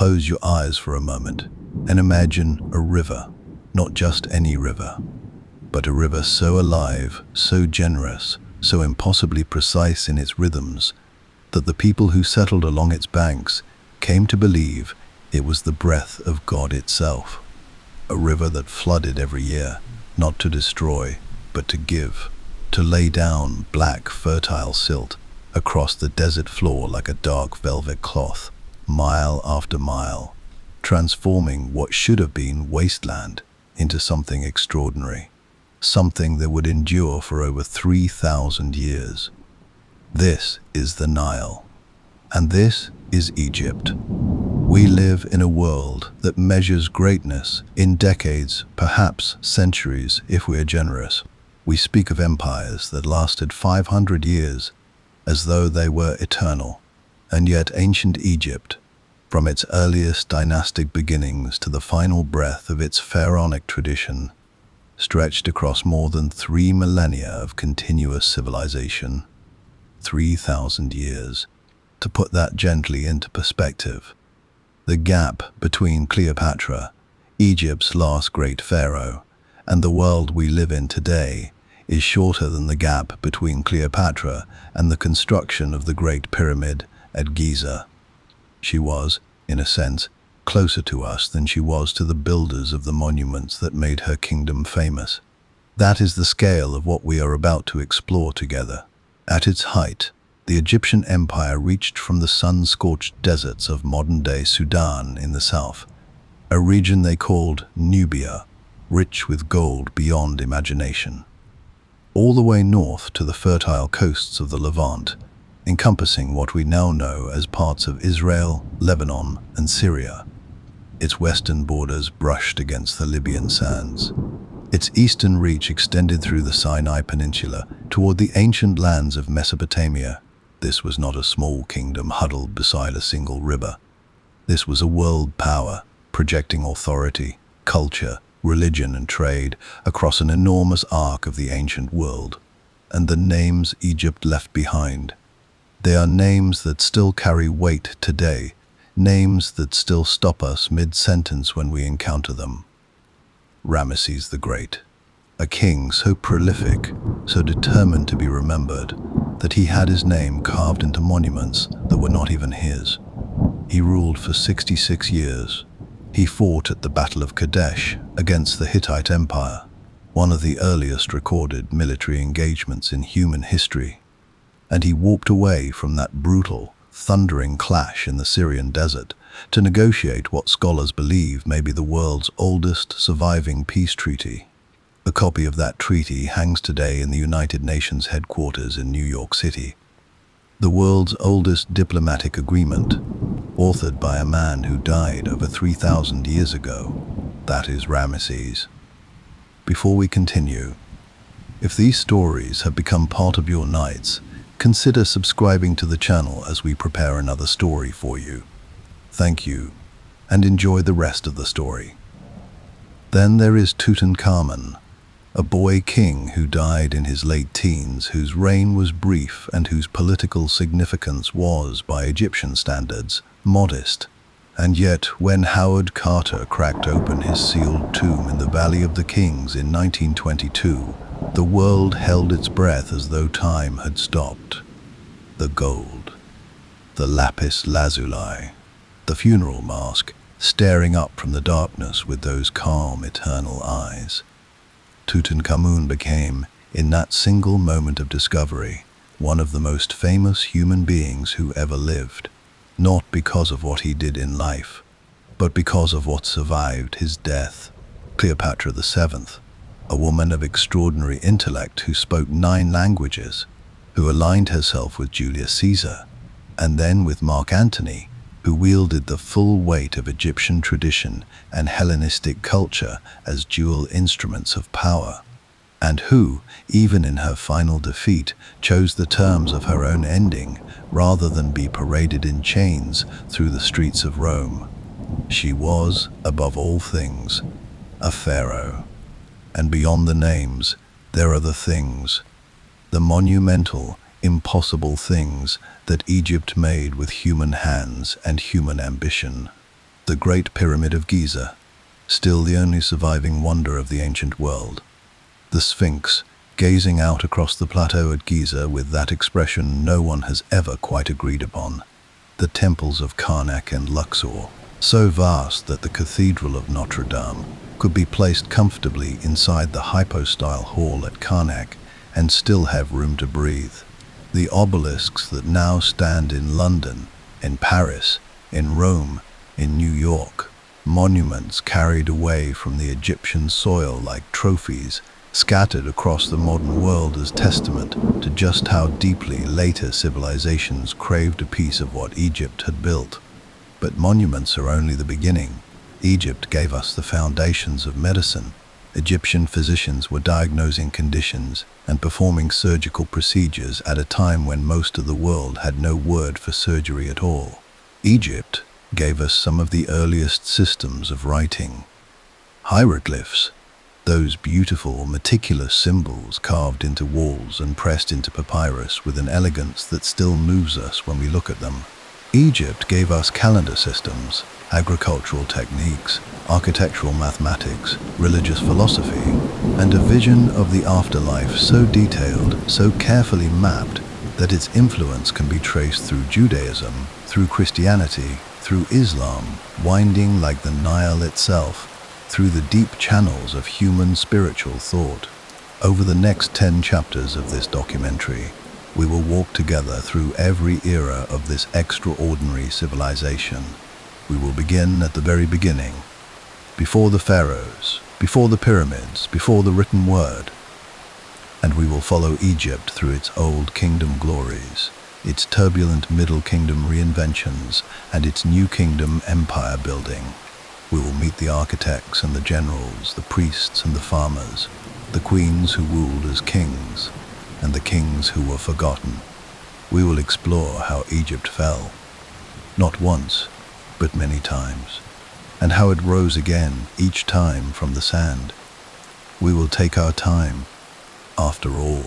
close your eyes for a moment and imagine a river, not just any river, but a river so alive, so generous, so impossibly precise in its rhythms, that the people who settled along its banks came to believe it was the breath of God itself. A river that flooded every year, not to destroy, but to give, to lay down black, fertile silt across the desert floor like a dark velvet cloth, mile after mile, transforming what should have been wasteland into something extraordinary, something that would endure for over 3,000 years. This is the Nile, and this is Egypt. We live in a world that measures greatness in decades, perhaps centuries if we are generous. We speak of empires that lasted 500 years as though they were eternal, and yet ancient Egypt, from its earliest dynastic beginnings to the final breath of its pharaonic tradition, stretched across more than 3 millennia of continuous civilization. 3,000 years. To put that gently into perspective, the gap between Cleopatra, Egypt's last great pharaoh, and the world we live in today is shorter than the gap between Cleopatra and the construction of the Great Pyramid at Giza. She was, in a sense, closer to us than she was to the builders of the monuments that made her kingdom famous. That is the scale of what we are about to explore together. At its height, the Egyptian Empire reached from the sun-scorched deserts of modern-day Sudan in the south, a region they called Nubia, rich with gold beyond imagination, all the way north to the fertile coasts of the Levant, encompassing what we now know as parts of Israel, Lebanon, and Syria. Its western borders brushed against the Libyan sands. Its eastern reach extended through the Sinai Peninsula toward the ancient lands of Mesopotamia. This was not a small kingdom huddled beside a single river. This was a world power, projecting authority, culture, religion, and trade across an enormous arc of the ancient world. And the names Egypt left behind, they are names that still carry weight today, names that still stop us mid-sentence when we encounter them. Ramesses the Great, a king so prolific, so determined to be remembered, that he had his name carved into monuments that were not even his. He ruled for 66 years. He fought at the Battle of Kadesh against the Hittite Empire, one of the earliest recorded military engagements in human history. And he walked away from that brutal, thundering clash in the Syrian desert to negotiate what scholars believe may be the world's oldest surviving peace treaty. A copy of that treaty hangs today in the United Nations headquarters in New York City. The world's oldest diplomatic agreement, authored by a man who died over 3,000 years ago. That is Ramesses. Before we continue, if these stories have become part of your nights, consider subscribing to the channel as we prepare another story for you. Thank you, and enjoy the rest of the story. Then there is Tutankhamun, a boy king who died in his late teens, whose reign was brief and whose political significance was, by Egyptian standards, modest. And yet, when Howard Carter cracked open his sealed tomb in the Valley of the Kings in 1922, the world held its breath as though time had stopped. The gold, the lapis lazuli, the funeral mask, staring up from the darkness with those calm, eternal eyes. Tutankhamun became, in that single moment of discovery, one of the most famous human beings who ever lived, not because of what he did in life, but because of what survived his death. Cleopatra VII, a woman of extraordinary intellect who spoke 9 languages, who aligned herself with Julius Caesar, and then with Mark Antony, who wielded the full weight of Egyptian tradition and Hellenistic culture as dual instruments of power, and who, even in her final defeat, chose the terms of her own ending rather than be paraded in chains through the streets of Rome. She was, above all things, a pharaoh. And beyond the names, there are the things, the monumental, impossible things that Egypt made with human hands and human ambition. The Great Pyramid of Giza, still the only surviving wonder of the ancient world. The Sphinx, gazing out across the plateau at Giza with that expression no one has ever quite agreed upon. The temples of Karnak and Luxor, so vast that the Cathedral of Notre Dame could be placed comfortably inside the hypostyle hall at Karnak and still have room to breathe. The obelisks that now stand in London, in Paris, in Rome, in New York, monuments carried away from the Egyptian soil like trophies, scattered across the modern world as testament to just how deeply later civilizations craved a piece of what Egypt had built. But monuments are only the beginning. Egypt gave us the foundations of medicine. Egyptian physicians were diagnosing conditions and performing surgical procedures at a time when most of the world had no word for surgery at all. Egypt gave us some of the earliest systems of writing. Hieroglyphs, those beautiful, meticulous symbols carved into walls and pressed into papyrus with an elegance that still moves us when we look at them. Egypt gave us calendar systems, agricultural techniques, architectural mathematics, religious philosophy, and a vision of the afterlife so detailed, so carefully mapped, that its influence can be traced through Judaism, through Christianity, through Islam, winding like the Nile itself, through the deep channels of human spiritual thought. Over the next 10 chapters of this documentary, we will walk together through every era of this extraordinary civilization. We will begin at the very beginning, before the Pharaohs, before the pyramids, before the written word. And we will follow Egypt through its old kingdom glories, its turbulent Middle Kingdom reinventions, and its New Kingdom empire building. We will meet the architects and the generals, the priests and the farmers, the queens who ruled as kings, and the kings who were forgotten. We will explore how Egypt fell, not once, but many times, and how it rose again each time from the sand. We will take our time. After all,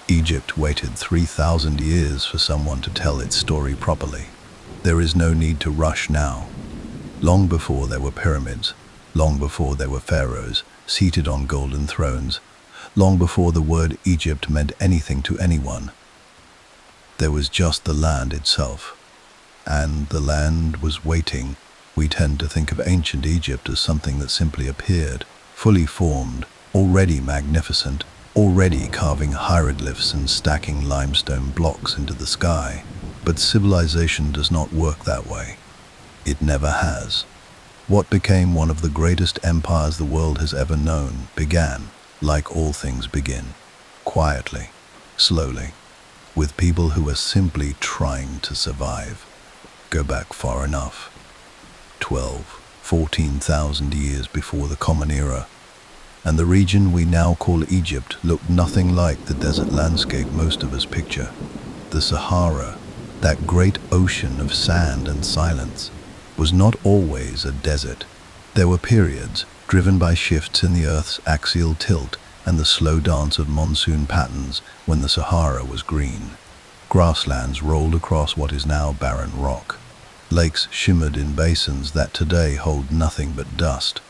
Egypt waited 3,000 years for someone to tell its story properly. There is no need to rush now. Long before there were pyramids, long before there were pharaohs seated on golden thrones, long before the word Egypt meant anything to anyone, there was just the land itself. And the land was waiting. We tend to think of ancient Egypt as something that simply appeared, fully formed, already magnificent, already carving hieroglyphs and stacking limestone blocks into the sky. But civilization does not work that way. It never has. What became one of the greatest empires the world has ever known began, like all things begin, quietly, slowly, with people who are simply trying to survive. Go back far enough. 14,000 years before the Common Era, and the region we now call Egypt looked nothing like the desert landscape most of us picture. The Sahara, that great ocean of sand and silence, was not always a desert. There were periods, driven by shifts in the Earth's axial tilt and the slow dance of monsoon patterns, when the Sahara was green. Grasslands rolled across what is now barren rock. Lakes shimmered in basins that today hold nothing but dust.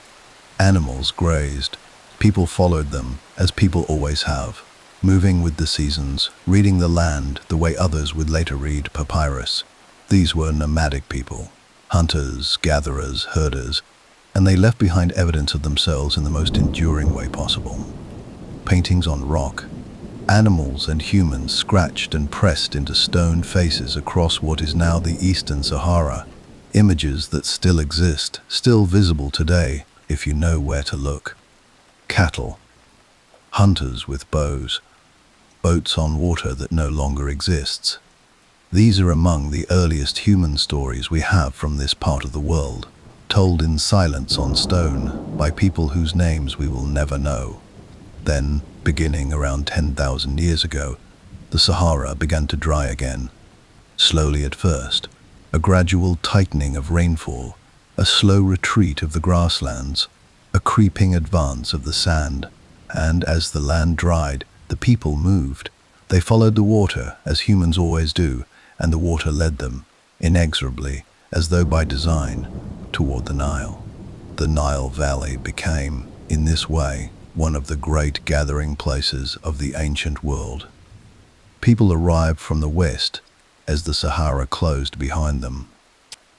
Animals grazed. People followed them, as people always have, moving with the seasons, reading the land the way others would later read papyrus. These were nomadic people, hunters, gatherers, herders, and they left behind evidence of themselves in the most enduring way possible. Paintings on rock, animals and humans scratched and pressed into stone faces across what is now the Eastern Sahara, images that still exist, still visible today if you know where to look. Cattle, hunters with bows, boats on water that no longer exists. These are among the earliest human stories we have from this part of the world, told in silence on stone by people whose names we will never know. Then, beginning around 10,000 years ago, the Sahara began to dry again. Slowly at first, a gradual tightening of rainfall, a slow retreat of the grasslands, a creeping advance of the sand, and as the land dried, the people moved. They followed the water, as humans always do, and the water led them, inexorably, as though by design. toward the Nile. The Nile Valley became, in this way, one of the great gathering places of the ancient world. People arrived from the west as the Sahara closed behind them.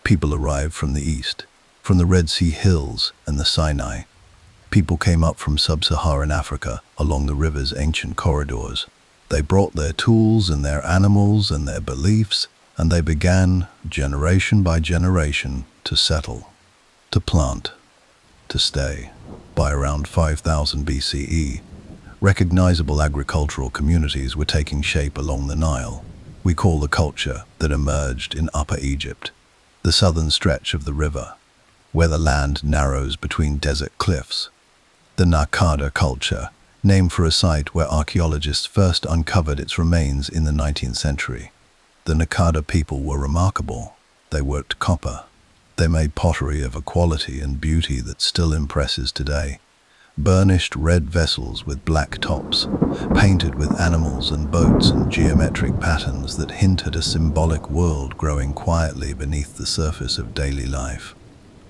People arrived from the east, from the Red Sea hills and the Sinai. People came up from sub-Saharan Africa along the river's ancient corridors. They brought their tools and their animals and their beliefs, and they began, generation by generation, to settle, to plant, to stay. By around 5000 BCE, recognizable agricultural communities were taking shape along the Nile. We call the culture that emerged in Upper Egypt, the southern stretch of the river, where the land narrows between desert cliffs. The Naqada culture, named for a site where archaeologists first uncovered its remains in the 19th century. The Naqada people were remarkable. They worked copper. They made pottery of a quality and beauty that still impresses today. Burnished red vessels with black tops, painted with animals and boats and geometric patterns that hint at a symbolic world growing quietly beneath the surface of daily life.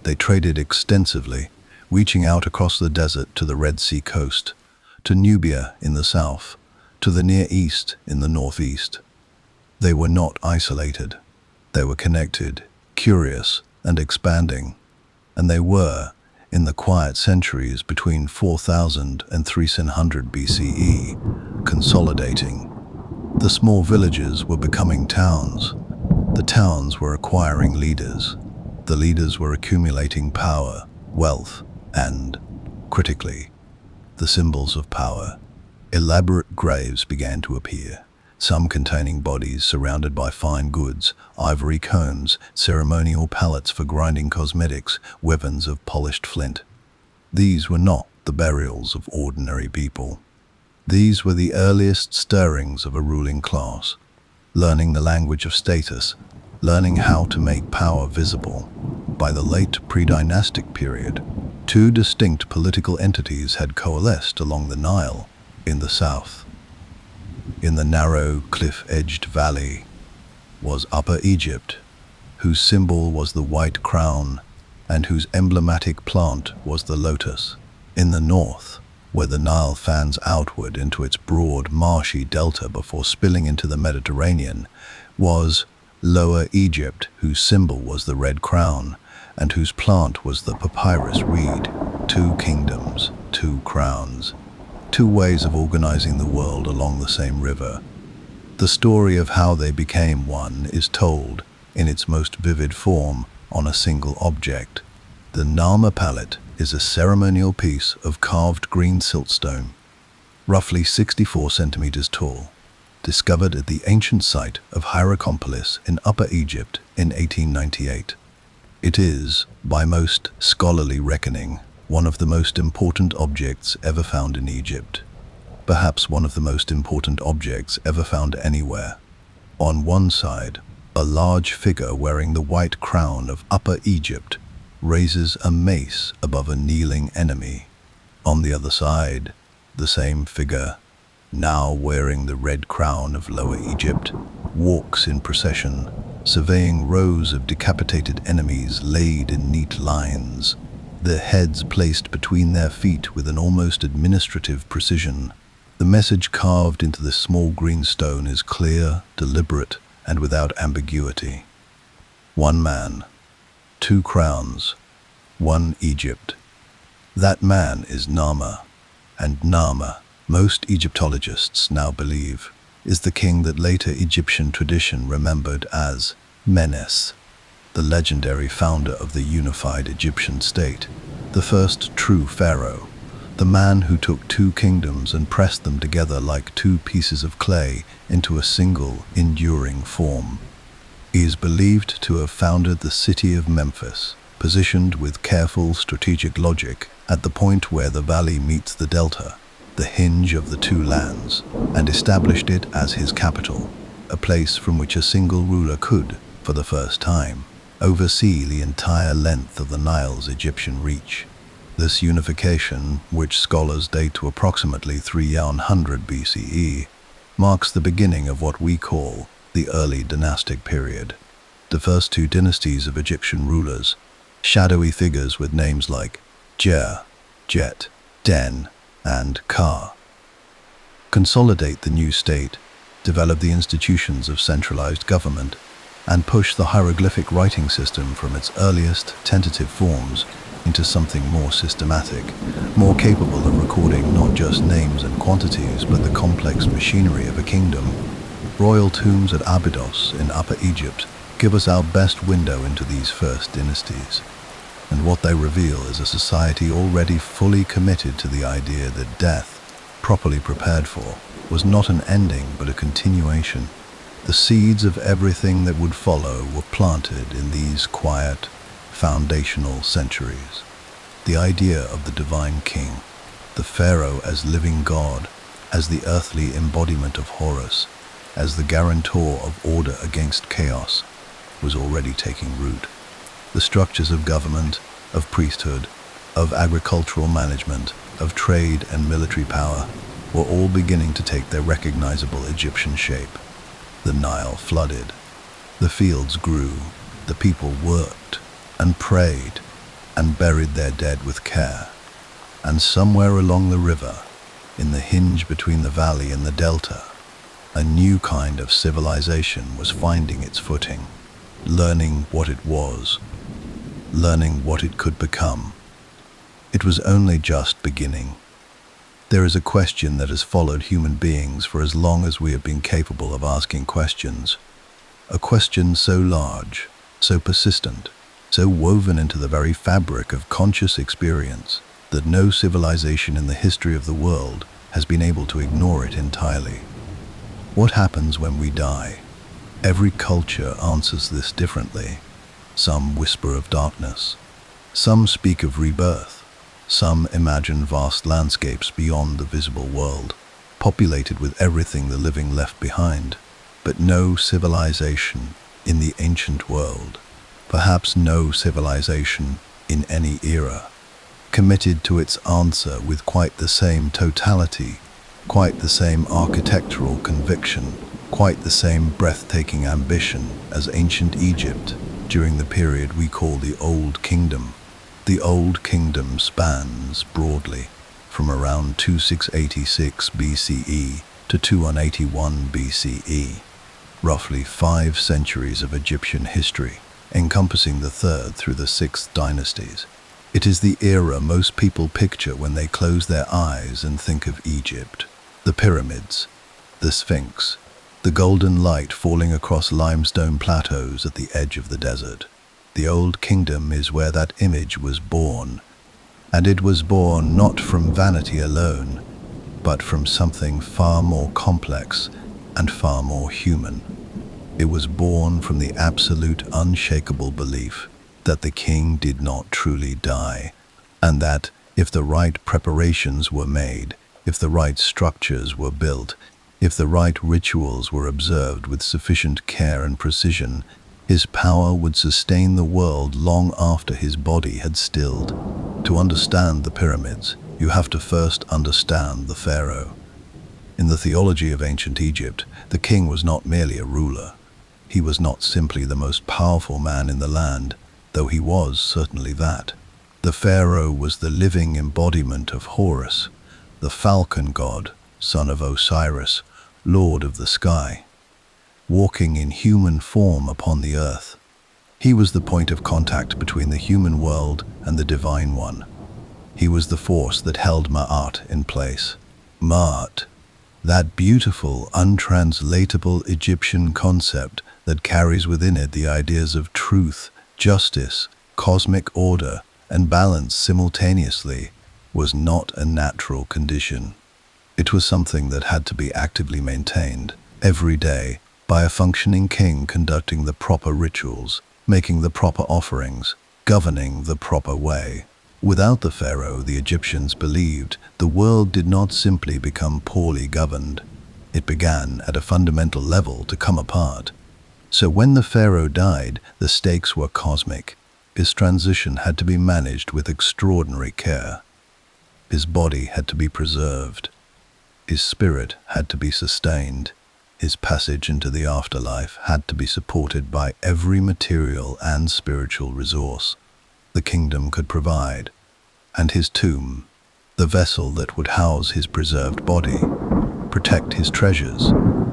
They traded extensively, reaching out across the desert to the Red Sea coast, to Nubia in the south, to the Near East in the northeast. They were not isolated. They were connected, curious, and expanding. And they were, in the quiet centuries between 4000 and 300 BCE, consolidating. The small villages were becoming towns. The towns were acquiring leaders. The leaders were accumulating power, wealth, and, critically, the symbols of power. Elaborate graves began to appear, some containing bodies surrounded by fine goods, ivory cones, ceremonial pallets for grinding cosmetics, weapons of polished flint. These were not the burials of ordinary people. These were the earliest stirrings of a ruling class, learning the language of status, learning how to make power visible. By the late pre-dynastic period, two distinct political entities had coalesced along the Nile in the south. In the narrow, cliff-edged valley was Upper Egypt, whose symbol was the white crown and whose emblematic plant was the lotus. In the north, where the Nile fans outward into its broad, marshy delta before spilling into the Mediterranean, was Lower Egypt, whose symbol was the red crown and whose plant was the papyrus reed. Two kingdoms, two crowns, two ways of organizing the world along the same river. The story of how they became one is told, in its most vivid form, on a single object. The Narmer palette is a ceremonial piece of carved green siltstone, roughly 64 centimeters tall, discovered at the ancient site of Hierakonpolis in Upper Egypt in 1898. It is, by most scholarly reckoning, one of the most important objects ever found in Egypt, perhaps one of the most important objects ever found anywhere. On one side, a large figure wearing the white crown of Upper Egypt raises a mace above a kneeling enemy. On the other side, the same figure, now wearing the red crown of Lower Egypt, walks in procession, surveying rows of decapitated enemies laid in neat lines, their heads placed between their feet with an almost administrative precision. The message carved into this small green stone is clear, deliberate, and without ambiguity. One man, two crowns, one Egypt. That man is Narmer, and Narmer, most Egyptologists now believe, is the king that later Egyptian tradition remembered as Menes, the legendary founder of the unified Egyptian state, the first true pharaoh, the man who took two kingdoms and pressed them together like two pieces of clay into a single, enduring form. He is believed to have founded the city of Memphis, positioned with careful strategic logic at the point where the valley meets the delta, the hinge of the two lands, and established it as his capital, a place from which a single ruler could, for the first time, oversee the entire length of the Nile's Egyptian reach. This unification, which scholars date to approximately 300 BCE, marks the beginning of what we call the early dynastic period. The first two dynasties of Egyptian rulers, shadowy figures with names like Jer, Jet, Den, and Ka. Consolidate the new state, develop the institutions of centralized government, and push the hieroglyphic writing system from its earliest tentative forms into something more systematic, more capable of recording not just names and quantities, but the complex machinery of a kingdom. Royal tombs at Abydos in Upper Egypt give us our best window into these first dynasties, and what they reveal is a society already fully committed to the idea that death, properly prepared for, was not an ending but a continuation. The seeds of everything that would follow were planted in these quiet, foundational centuries. The idea of the divine king, the pharaoh as living god, as the earthly embodiment of Horus, as the guarantor of order against chaos, was already taking root. The structures of government, of priesthood, of agricultural management, of trade and military power were all beginning to take their recognizable Egyptian shape. The Nile flooded, the fields grew, the people worked and prayed and buried their dead with care. And somewhere along the river, in the hinge between the valley and the delta, a new kind of civilization was finding its footing, learning what it was, learning what it could become. It was only just beginning. There is a question that has followed human beings for as long as we have been capable of asking questions. A question so large, so persistent, so woven into the very fabric of conscious experience that no civilization in the history of the world has been able to ignore it entirely. What happens when we die? Every culture answers this differently. Some whisper of darkness. Some speak of rebirth. Some imagine vast landscapes beyond the visible world, populated with everything the living left behind. But no civilization in the ancient world, perhaps no civilization in any era, committed to its answer with quite the same totality, quite the same architectural conviction, quite the same breathtaking ambition as ancient Egypt during the period we call the Old Kingdom. The Old Kingdom spans broadly from around 2686 BCE to 2181 BCE, roughly 5 centuries of Egyptian history, encompassing the 3rd through the 6th dynasties. It is the era most people picture when they close their eyes and think of Egypt. The pyramids, the Sphinx, the golden light falling across limestone plateaus at the edge of the desert. The Old Kingdom is where that image was born, and it was born not from vanity alone, but from something far more complex and far more human. It was born from the absolute unshakable belief that the king did not truly die, and that if the right preparations were made, if the right structures were built, if the right rituals were observed with sufficient care and precision, his power would sustain the world long after his body had stilled. To understand the pyramids, you have to first understand the pharaoh. In the theology of ancient Egypt, the king was not merely a ruler. He was not simply the most powerful man in the land, though he was certainly that. The pharaoh was the living embodiment of Horus, the falcon god, son of Osiris, lord of the sky, walking in human form upon the earth. He was the point of contact between the human world and the divine one. He was the force that held Ma'at in place. Ma'at, that beautiful, untranslatable Egyptian concept that carries within it the ideas of truth, justice, cosmic order, and balance simultaneously, was not a natural condition. It was something that had to be actively maintained every day by a functioning king conducting the proper rituals, making the proper offerings, governing the proper way. Without the pharaoh, the Egyptians believed, the world did not simply become poorly governed. It began at a fundamental level to come apart. So when the pharaoh died, the stakes were cosmic. His transition had to be managed with extraordinary care. His body had to be preserved. His spirit had to be sustained. His passage into the afterlife had to be supported by every material and spiritual resource. the kingdom could provide, and his tomb, the vessel that would house his preserved body, protect his treasures,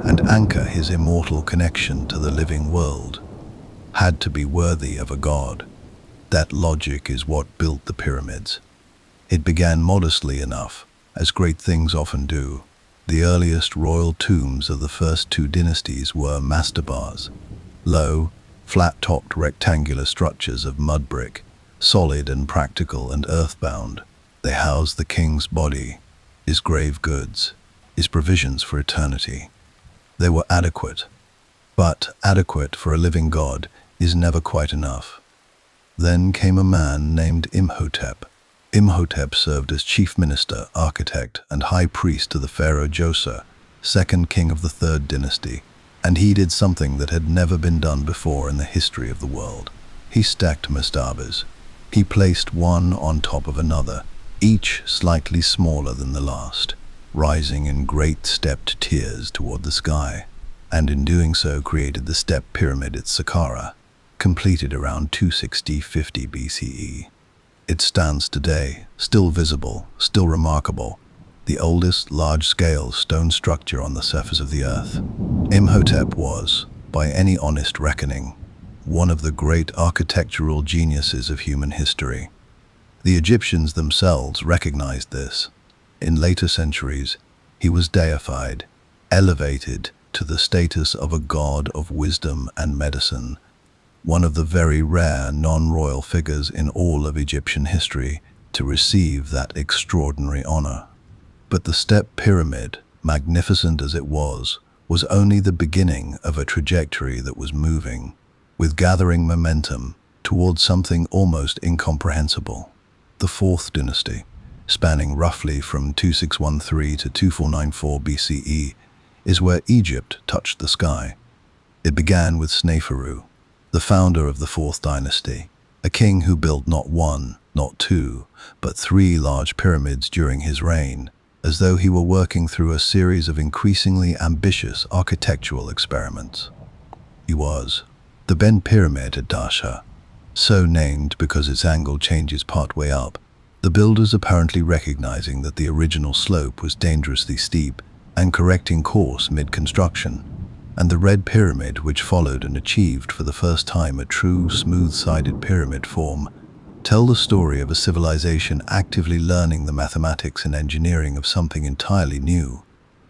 and anchor his immortal connection to the living world, had to be worthy of a god. That logic is what built the pyramids. It began modestly enough, as great things often do. The earliest royal tombs of the first two dynasties were mastabas, low, flat-topped rectangular structures of mud brick, solid and practical and earthbound. They housed the king's body, his grave goods, his provisions for eternity. They were adequate, but adequate for a living god is never quite enough. Then came a man named Imhotep. Imhotep served as chief minister, architect, and high priest to the pharaoh Djoser, second king of the third dynasty, and he did something that had never been done before in the history of the world. He stacked mastabas. He placed one on top of another, each slightly smaller than the last, rising in great stepped tiers toward the sky, and in doing so created the step pyramid at Saqqara, completed around 260–50 BCE. It stands today, still visible, still remarkable, the oldest large-scale stone structure on the surface of the earth. Imhotep was, by any honest reckoning, one of the great architectural geniuses of human history. The Egyptians themselves recognized this. In later centuries, he was deified, elevated to the status of a god of wisdom and medicine, one of the very rare non-royal figures in all of Egyptian history to receive that extraordinary honor. But the step pyramid, magnificent as it was only the beginning of a trajectory that was moving, with gathering momentum, towards something almost incomprehensible. The fourth dynasty, spanning roughly from 2613 to 2494 BCE, is where Egypt touched the sky. It began with Sneferu, the founder of the fourth dynasty, a king who built not one, not two, but three large pyramids during his reign, as though he were working through a series of increasingly ambitious architectural experiments. He was the Ben Pyramid at Dasha, so named because its angle changes partway up, the builders apparently recognizing that the original slope was dangerously steep and correcting course mid-construction, and the Red Pyramid, which followed and achieved for the first time a true smooth-sided pyramid form, tell the story of a civilization actively learning the mathematics and engineering of something entirely new.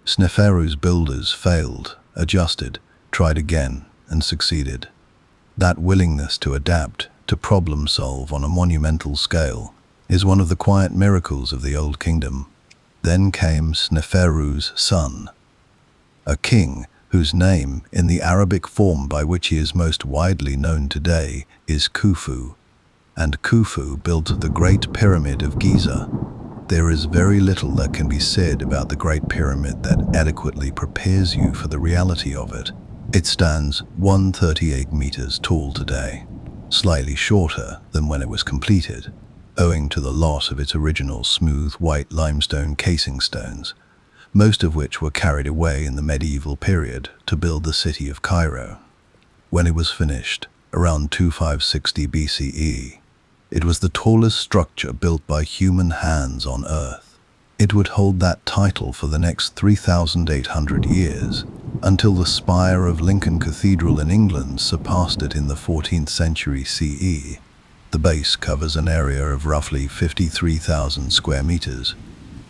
Sneferu's builders failed, adjusted, tried again, and succeeded. That willingness to adapt, to problem solve on a monumental scale, is one of the quiet miracles of the Old Kingdom. Then came Sneferu's son, a king whose name, in the Arabic form by which he is most widely known today, is Khufu, and Khufu built the Great Pyramid of Giza. There is very little that can be said about the Great Pyramid that adequately prepares you for the reality of it. It stands 138 meters tall today, slightly shorter than when it was completed, owing to the loss of its original smooth white limestone casing stones, most of which were carried away in the medieval period to build the city of Cairo. When it was finished, around 2560 BCE, it was the tallest structure built by human hands on Earth. It would hold that title for the next 3,800 years, until the spire of Lincoln Cathedral in England surpassed it in the 14th century CE. The base covers an area of roughly 53,000 square meters.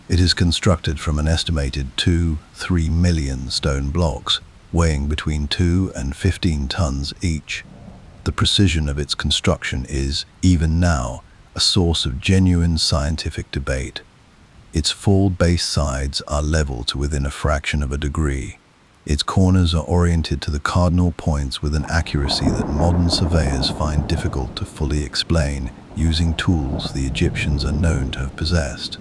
It is constructed from an estimated 2–3 million stone blocks, weighing between 2 and 15 tons each. The precision of its construction is, even now, a source of genuine scientific debate. Its full base sides are level to within a fraction of a degree. Its corners are oriented to the cardinal points with an accuracy that modern surveyors find difficult to fully explain using tools the Egyptians are known to have possessed.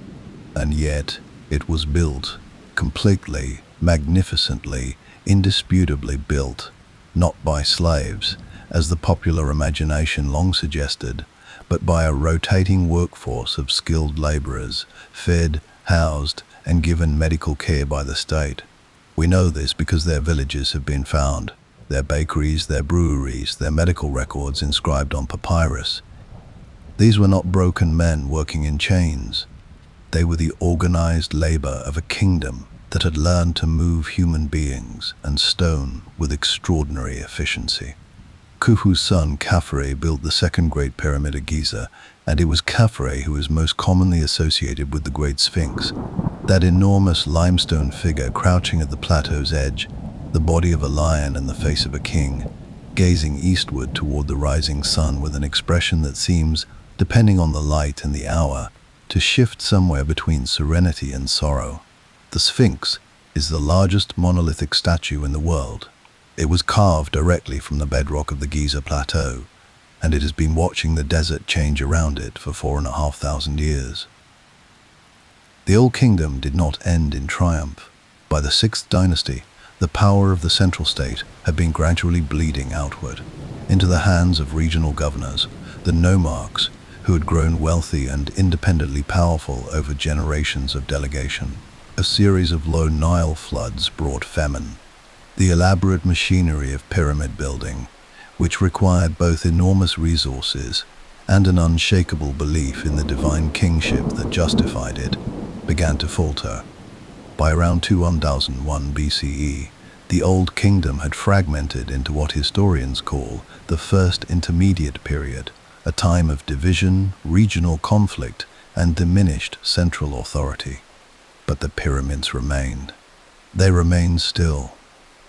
And yet, it was built, completely, magnificently, indisputably built, not by slaves, as the popular imagination long suggested, but by a rotating workforce of skilled laborers, fed, housed, and given medical care by the state. We know this because their villages have been found, their bakeries, their breweries, their medical records inscribed on papyrus. These were not broken men working in chains. They were the organized labor of a kingdom that had learned to move human beings and stone with extraordinary efficiency. Khufu's son Khafre built the second Great Pyramid of Giza, and it was Khafre who is most commonly associated with the Great Sphinx, that enormous limestone figure crouching at the plateau's edge, the body of a lion and the face of a king, gazing eastward toward the rising sun with an expression that seems, depending on the light and the hour, to shift somewhere between serenity and sorrow. The Sphinx is the largest monolithic statue in the world. It was carved directly from the bedrock of the Giza Plateau, and it has been watching the desert change around it for 4,500 years. The Old Kingdom did not end in triumph. By the 6th dynasty, the power of the central state had been gradually bleeding outward, into the hands of regional governors, the nomarchs, who had grown wealthy and independently powerful over generations of delegation. A series of low Nile floods brought famine. The elaborate machinery of pyramid building, which required both enormous resources and an unshakable belief in the divine kingship that justified it, began to falter. By around 2001 BCE, the Old Kingdom had fragmented into what historians call the First Intermediate Period, a time of division, regional conflict, and diminished central authority. But the pyramids remained. They remained still,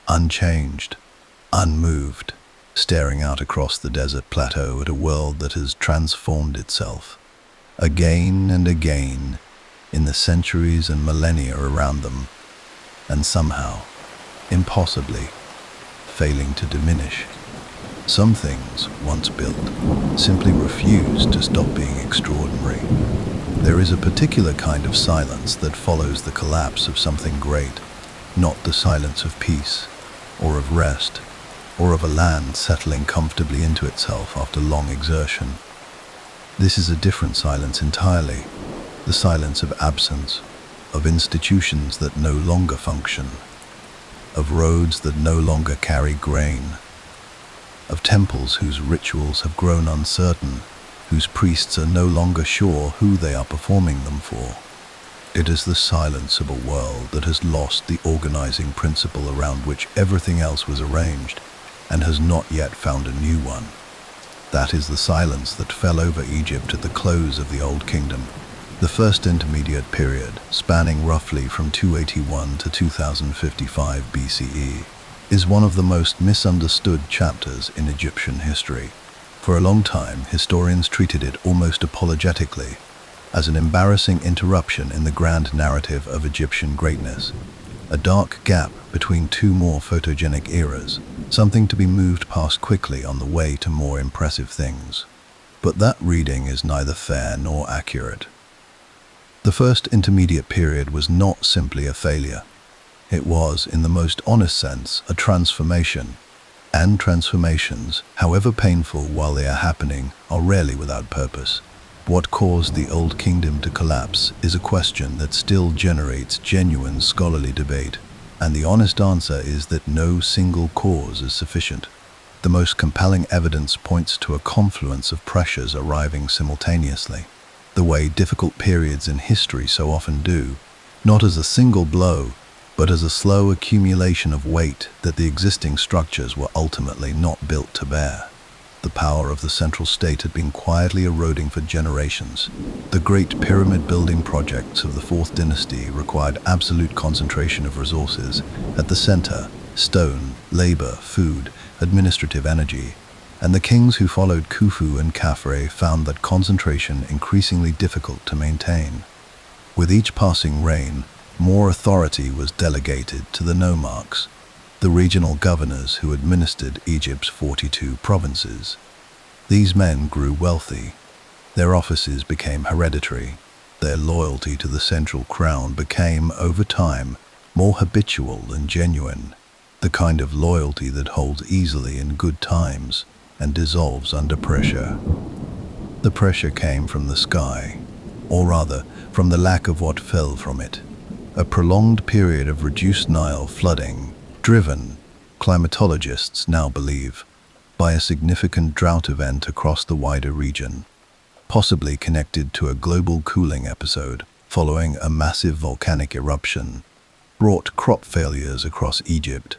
unchanged, unmoved, staring out across the desert plateau at a world that has transformed itself. Again and again, in the centuries and millennia around them, and somehow, impossibly, failing to diminish. Some things, once built, simply refuse to stop being extraordinary. There is a particular kind of silence that follows the collapse of something great, not the silence of peace, or of rest, or of a land settling comfortably into itself after long exertion. This is a different silence entirely, the silence of absence, of institutions that no longer function, of roads that no longer carry grain, of temples whose rituals have grown uncertain, whose priests are no longer sure who they are performing them for. It is the silence of a world that has lost the organizing principle around which everything else was arranged and has not yet found a new one. That is the silence that fell over Egypt at the close of the Old Kingdom. The First Intermediate Period, spanning roughly from 281 to 2055 BCE, is one of the most misunderstood chapters in Egyptian history. For a long time, historians treated it almost apologetically, as an embarrassing interruption in the grand narrative of Egyptian greatness, a dark gap between two more photogenic eras, something to be moved past quickly on the way to more impressive things. But that reading is neither fair nor accurate. The First Intermediate Period was not simply a failure. It was, in the most honest sense, a transformation. And transformations, however painful while they are happening, are rarely without purpose. What caused the Old Kingdom to collapse is a question that still generates genuine scholarly debate, and the honest answer is that no single cause is sufficient. The most compelling evidence points to a confluence of pressures arriving simultaneously, the way difficult periods in history so often do, not as a single blow, but as a slow accumulation of weight that the existing structures were ultimately not built to bear. The power of the central state had been quietly eroding for generations. The great pyramid building projects of the Fourth Dynasty required absolute concentration of resources. At the center, stone, labor, food, administrative energy, and the kings who followed Khufu and Khafre found that concentration increasingly difficult to maintain. With each passing reign, more authority was delegated to the nomarchs, the regional governors who administered Egypt's 42 provinces. These men grew wealthy. Their offices became hereditary. Their loyalty to the central crown became, over time, more habitual and genuine, the kind of loyalty that holds easily in good times and dissolves under pressure. The pressure came from the sky, or rather, from the lack of what fell from it. A prolonged period of reduced Nile flooding, driven, climatologists now believe, by a significant drought event across the wider region. possibly connected to a global cooling episode following a massive volcanic eruption, brought crop failures across Egypt.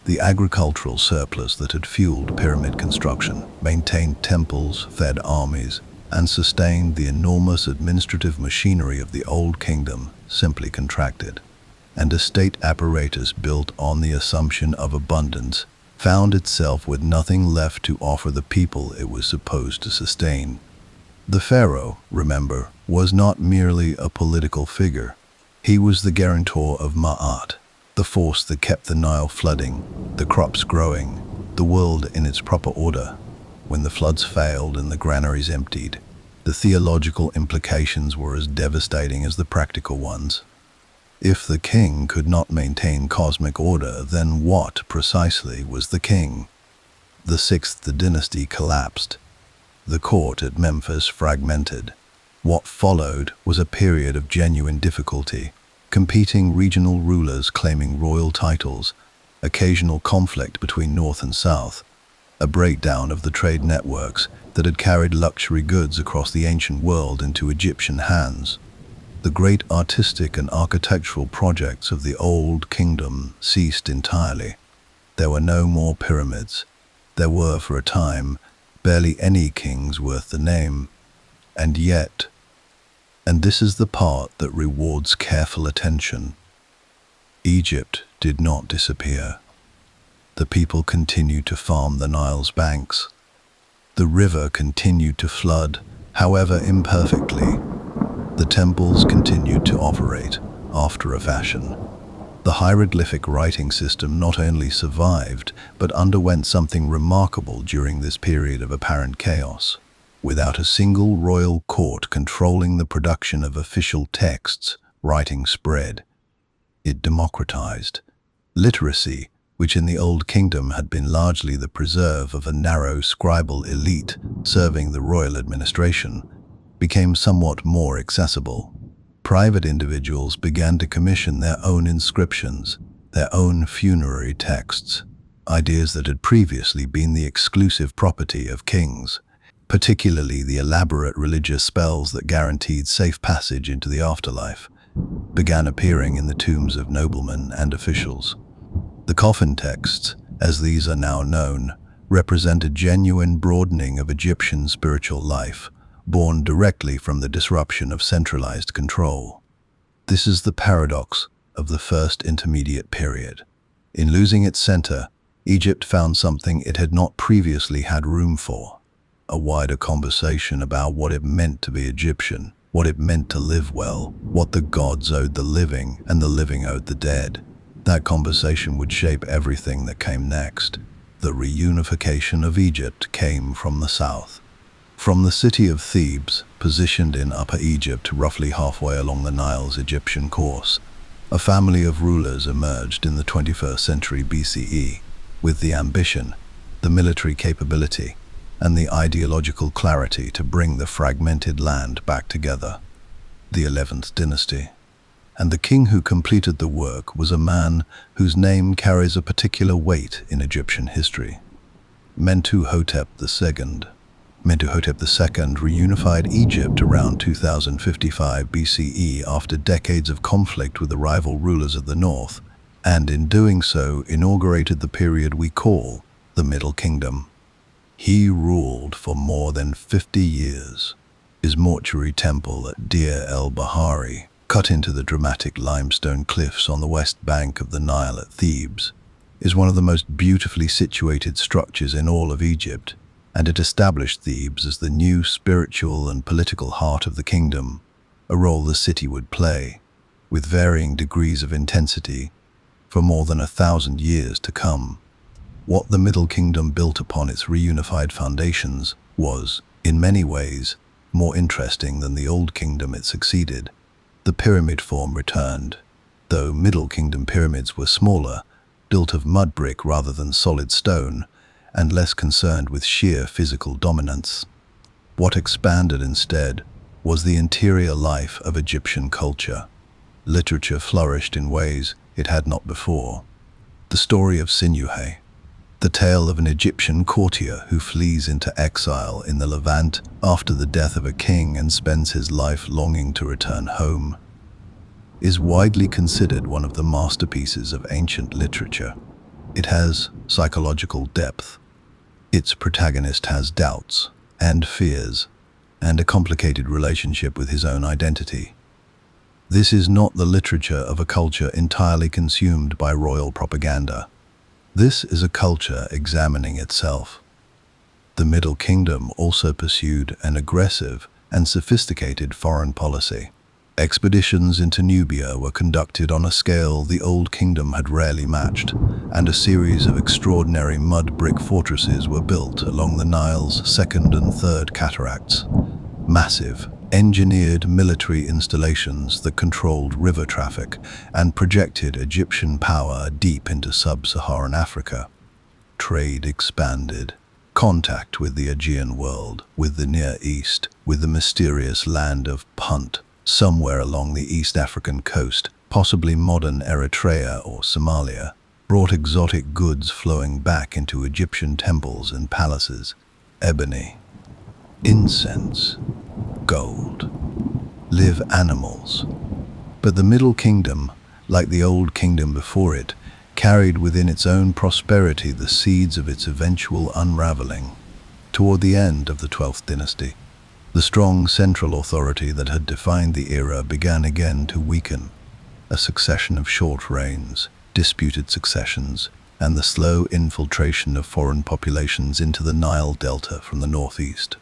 The agricultural surplus that had fueled pyramid construction, maintained temples, fed armies, and sustained the enormous administrative machinery of the Old Kingdom simply contracted. And a state apparatus built on the assumption of abundance found itself with nothing left to offer the people it was supposed to sustain. The pharaoh, remember, was not merely a political figure. He was the guarantor of Ma'at, the force that kept the Nile flooding, the crops growing, the world in its proper order. When the floods failed and the granaries emptied, the theological implications were as devastating as the practical ones. If the king could not maintain cosmic order, then what precisely was the king? The sixth dynasty collapsed. The court at Memphis fragmented. What followed was a period of genuine difficulty, competing regional rulers claiming royal titles, occasional conflict between north and south, a breakdown of the trade networks that had carried luxury goods across the ancient world into Egyptian hands. The great artistic and architectural projects of the Old Kingdom ceased entirely. There were no more pyramids. There were, for a time, barely any kings worth the name. And yet, and this is the part that rewards careful attention, Egypt did not disappear. The people continued to farm the Nile's banks. The river continued to flood, however imperfectly. The temples continued to operate, after a fashion. The hieroglyphic writing system not only survived, but underwent something remarkable during this period of apparent chaos. Without a single royal court controlling the production of official texts, writing spread. It democratized. Literacy, which in the Old Kingdom had been largely the preserve of a narrow scribal elite serving the royal administration, became somewhat more accessible. Private individuals began to commission their own inscriptions, their own funerary texts, ideas that had previously been the exclusive property of kings, particularly the elaborate religious spells that guaranteed safe passage into the afterlife, began appearing in the tombs of noblemen and officials. The coffin texts, as these are now known, represent a genuine broadening of Egyptian spiritual life, born directly from the disruption of centralized control. This is the paradox of the First Intermediate Period. In losing its center, Egypt found something it had not previously had room for: a wider conversation about what it meant to be Egyptian, what it meant to live well, what the gods owed the living and the living owed the dead. That conversation would shape everything that came next. The reunification of Egypt came from the south. From the city of Thebes, positioned in Upper Egypt roughly halfway along the Nile's Egyptian course, a family of rulers emerged in the 21st century BCE, with the ambition, the military capability, and the ideological clarity to bring the fragmented land back together. The 11th dynasty. And the king who completed the work was a man whose name carries a particular weight in Egyptian history: Mentuhotep II. Mentuhotep II reunified Egypt around 2055 BCE after decades of conflict with the rival rulers of the north, and in doing so inaugurated the period we call the Middle Kingdom. He ruled for more than 50 years. His mortuary temple at Deir el-Bahari, cut into the dramatic limestone cliffs on the west bank of the Nile at Thebes, is one of the most beautifully situated structures in all of Egypt, and it established Thebes as the new spiritual and political heart of the kingdom, a role the city would play, with varying degrees of intensity, for more than 1,000 years to come. What the Middle Kingdom built upon its reunified foundations was, in many ways, more interesting than the Old Kingdom it succeeded. The pyramid form returned, though Middle Kingdom pyramids were smaller, built of mud brick rather than solid stone, and less concerned with sheer physical dominance. What expanded instead was the interior life of Egyptian culture. Literature flourished in ways it had not before. The story of Sinuhe, The tale of an Egyptian courtier who flees into exile in the Levant after the death of a king and spends his life longing to return home is widely considered one of the masterpieces of ancient literature. It has psychological depth. Its protagonist has doubts and fears and a complicated relationship with his own identity. This is not the literature of a culture entirely consumed by royal propaganda. This is a culture examining itself. The Middle Kingdom also pursued an aggressive and sophisticated foreign policy. Expeditions into Nubia were conducted on a scale the Old Kingdom had rarely matched, and a series of extraordinary mud brick fortresses were built along the Nile's second and third cataracts. Massive, engineered military installations that controlled river traffic and projected Egyptian power deep into sub-Saharan Africa. Trade expanded. Contact with the Aegean world, with the Near East, with the mysterious land of Punt, somewhere along the East African coast, possibly modern Eritrea or Somalia, brought exotic goods flowing back into Egyptian temples and palaces. Ebony, incense, gold, live animals. But the Middle Kingdom, like the Old Kingdom before it, carried within its own prosperity the seeds of its eventual unraveling. Toward the end of the 12th dynasty, the strong central authority that had defined the era began again to weaken. A succession of short reigns, disputed successions, and the slow infiltration of foreign populations into the Nile Delta from the northeast.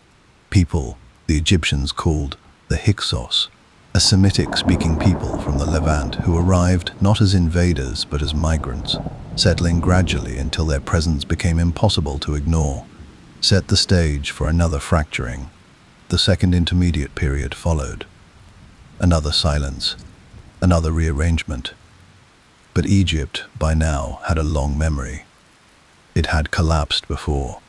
People the Egyptians called the Hyksos, a Semitic-speaking people from the Levant who arrived not as invaders but as migrants, settling gradually until their presence became impossible to ignore, set the stage for another fracturing. The Second Intermediate Period followed. Another silence, another rearrangement. But Egypt, by now, had a long memory. It had collapsed before.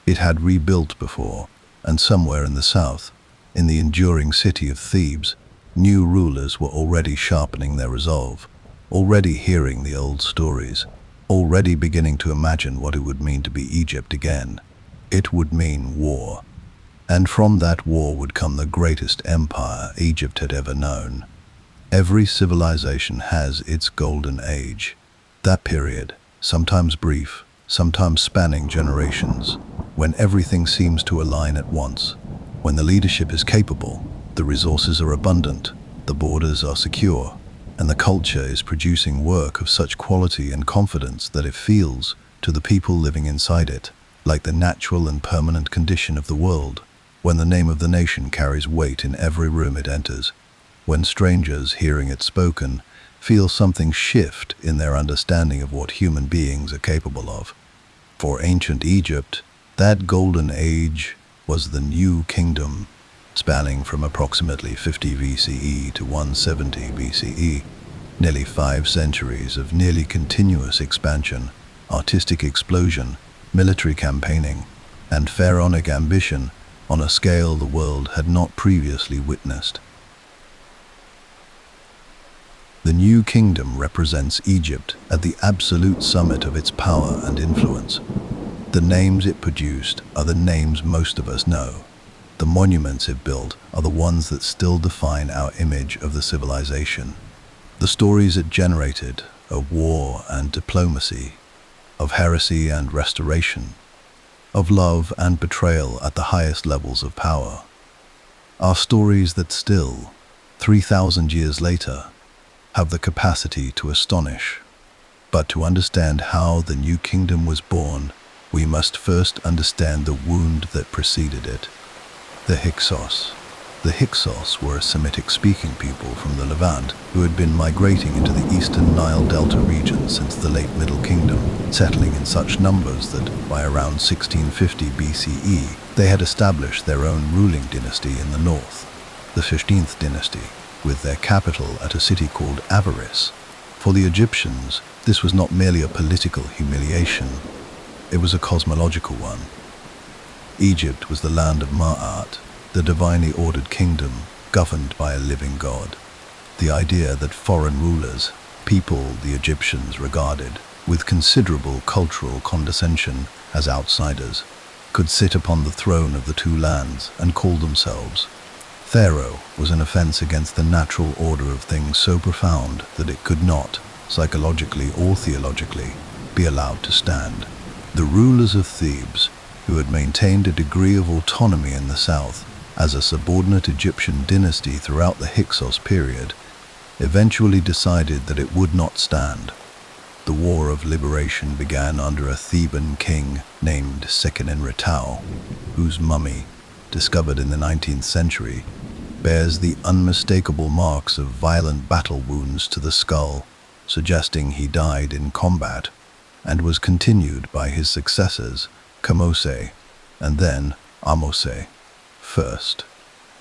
It had rebuilt before, and somewhere in the south, in the enduring city of Thebes, new rulers were already sharpening their resolve, already hearing the old stories, already beginning to imagine what it would mean to be Egypt again. It would mean war. And from that war would come the greatest empire Egypt had ever known. Every civilization has its golden age. That period, sometimes brief, sometimes spanning generations, when everything seems to align at once, when the leadership is capable, the resources are abundant, the borders are secure, and the culture is producing work of such quality and confidence that it feels, to the people living inside it, like the natural and permanent condition of the world, when the name of the nation carries weight in every room it enters, when strangers, hearing it spoken, feel something shift in their understanding of what human beings are capable of. For ancient Egypt, that golden age was the New Kingdom, spanning from approximately 50 BCE to 170 BCE, nearly 5 centuries of nearly continuous expansion, artistic explosion, military campaigning, and pharaonic ambition on a scale the world had not previously witnessed. The New Kingdom represents Egypt at the absolute summit of its power and influence. The names it produced are the names most of us know. The monuments it built are the ones that still define our image of the civilization. The stories it generated of war and diplomacy, of heresy and restoration, of love and betrayal at the highest levels of power, are stories that still, 3,000 years later, have the capacity to astonish. But to understand how the New Kingdom was born, we must first understand the wound that preceded it. The Hyksos. The Hyksos were a Semitic-speaking people from the Levant who had been migrating into the eastern Nile Delta region since the late Middle Kingdom, settling in such numbers that, by around 1650 BCE, they had established their own ruling dynasty in the north, the 15th dynasty, with their capital at a city called Avaris. For the Egyptians, this was not merely a political humiliation, it was a cosmological one. Egypt was the land of Ma'at, the divinely ordered kingdom governed by a living God. The idea that foreign rulers, people the Egyptians regarded with considerable cultural condescension as outsiders, could sit upon the throne of the two lands and call themselves Pharaoh was an offense against the natural order of things so profound that it could not, psychologically or theologically, be allowed to stand. The rulers of Thebes, who had maintained a degree of autonomy in the south as a subordinate Egyptian dynasty throughout the Hyksos period, eventually decided that it would not stand. The War of Liberation began under a Theban king named Sekenenretau, whose mummy, discovered in the 19th century, bears the unmistakable marks of violent battle wounds to the skull, suggesting he died in combat, and was continued by his successors, Kamose, and then Ahmose. First,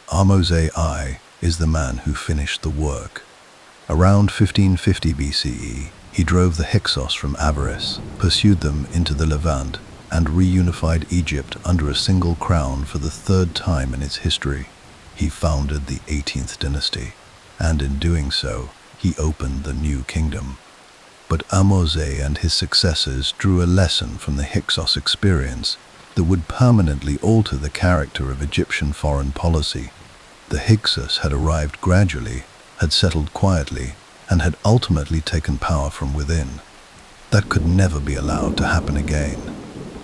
Ahmose I is the man who finished the work. Around 1550 BCE, he drove the Hyksos from Avaris, pursued them into the Levant, and reunified Egypt under a single crown for the third time in its history. He founded the 18th dynasty, and in doing so, he opened the new kingdom. But Ahmose and his successors drew a lesson from the Hyksos experience that would permanently alter the character of Egyptian foreign policy. The Hyksos had arrived gradually, had settled quietly, and had ultimately taken power from within. That could never be allowed to happen again.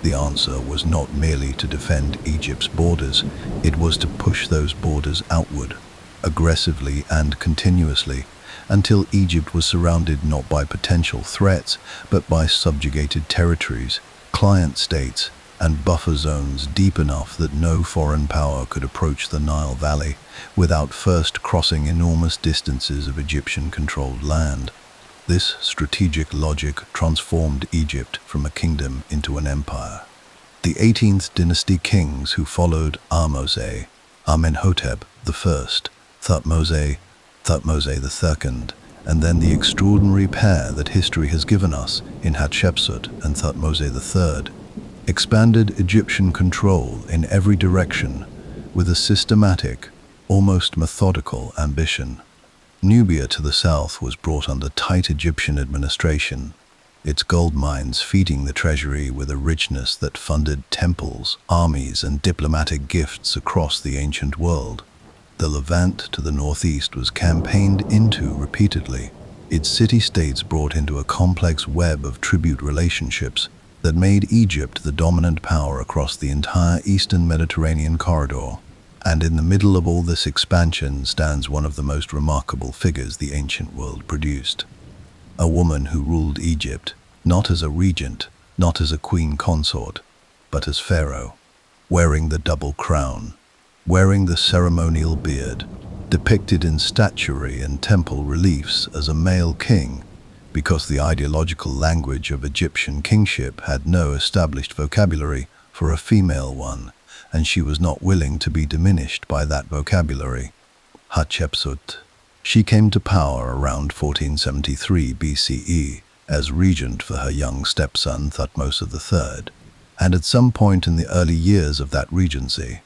The answer was not merely to defend Egypt's borders, it was to push those borders outward, aggressively and continuously, until Egypt was surrounded not by potential threats, but by subjugated territories, client states, and buffer zones deep enough that no foreign power could approach the Nile Valley without first crossing enormous distances of Egyptian-controlled land. This strategic logic transformed Egypt from a kingdom into an empire. The 18th dynasty kings who followed Ahmose, Amenhotep I, Thutmose, Thutmose II, and then the extraordinary pair that history has given us in Hatshepsut and Thutmose III, expanded Egyptian control in every direction with a systematic, almost methodical ambition. Nubia to the south was brought under tight Egyptian administration, its gold mines feeding the treasury with a richness that funded temples, armies, and diplomatic gifts across the ancient world. The Levant to the northeast was campaigned into repeatedly, its city-states brought into a complex web of tribute relationships that made Egypt the dominant power across the entire eastern Mediterranean corridor. And in the middle of all this expansion stands one of the most remarkable figures the ancient world produced. A woman who ruled Egypt, not as a regent, not as a queen consort, but as pharaoh, wearing the double crown, wearing the ceremonial beard, depicted in statuary and temple reliefs as a male king, because the ideological language of Egyptian kingship had no established vocabulary for a female one, and she was not willing to be diminished by that vocabulary. Hatshepsut. She came to power around 1473 BCE as regent for her young stepson Thutmose III, and at some point in the early years of that regency,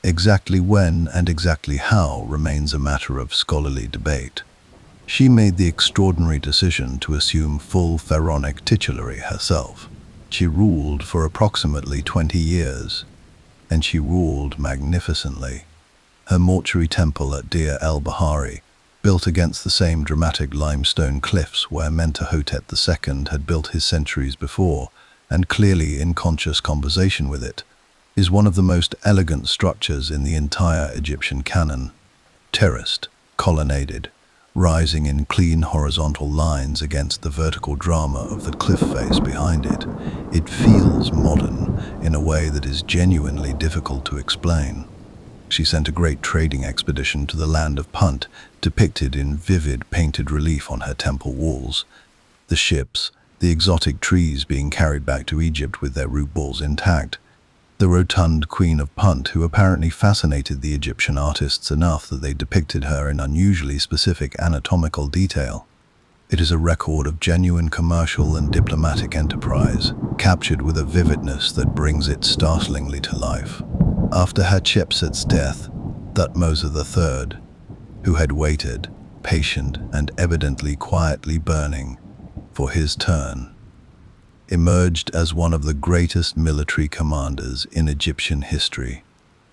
exactly when and exactly how remains a matter of scholarly debate, she made the extraordinary decision to assume full pharaonic titulary herself. She ruled for approximately 20 years, and she ruled magnificently. Her mortuary temple at Deir el-Bahari, built against the same dramatic limestone cliffs where Mentuhotep II had built his centuries before, and clearly in conscious conversation with it, is one of the most elegant structures in the entire Egyptian canon. Terraced, colonnaded, rising in clean horizontal lines against the vertical drama of the cliff face behind it, it feels modern in a way that is genuinely difficult to explain. She sent a great trading expedition to the land of Punt, depicted in vivid painted relief on her temple walls. The ships, the exotic trees being carried back to Egypt with their root balls intact, the rotund queen of Punt, who apparently fascinated the Egyptian artists enough that they depicted her in unusually specific anatomical detail. It is a record of genuine commercial and diplomatic enterprise, captured with a vividness that brings it startlingly to life. After Hatshepsut's death, Thutmose III, who had waited, patient and evidently quietly burning, for his turn, emerged as one of the greatest military commanders in Egyptian history.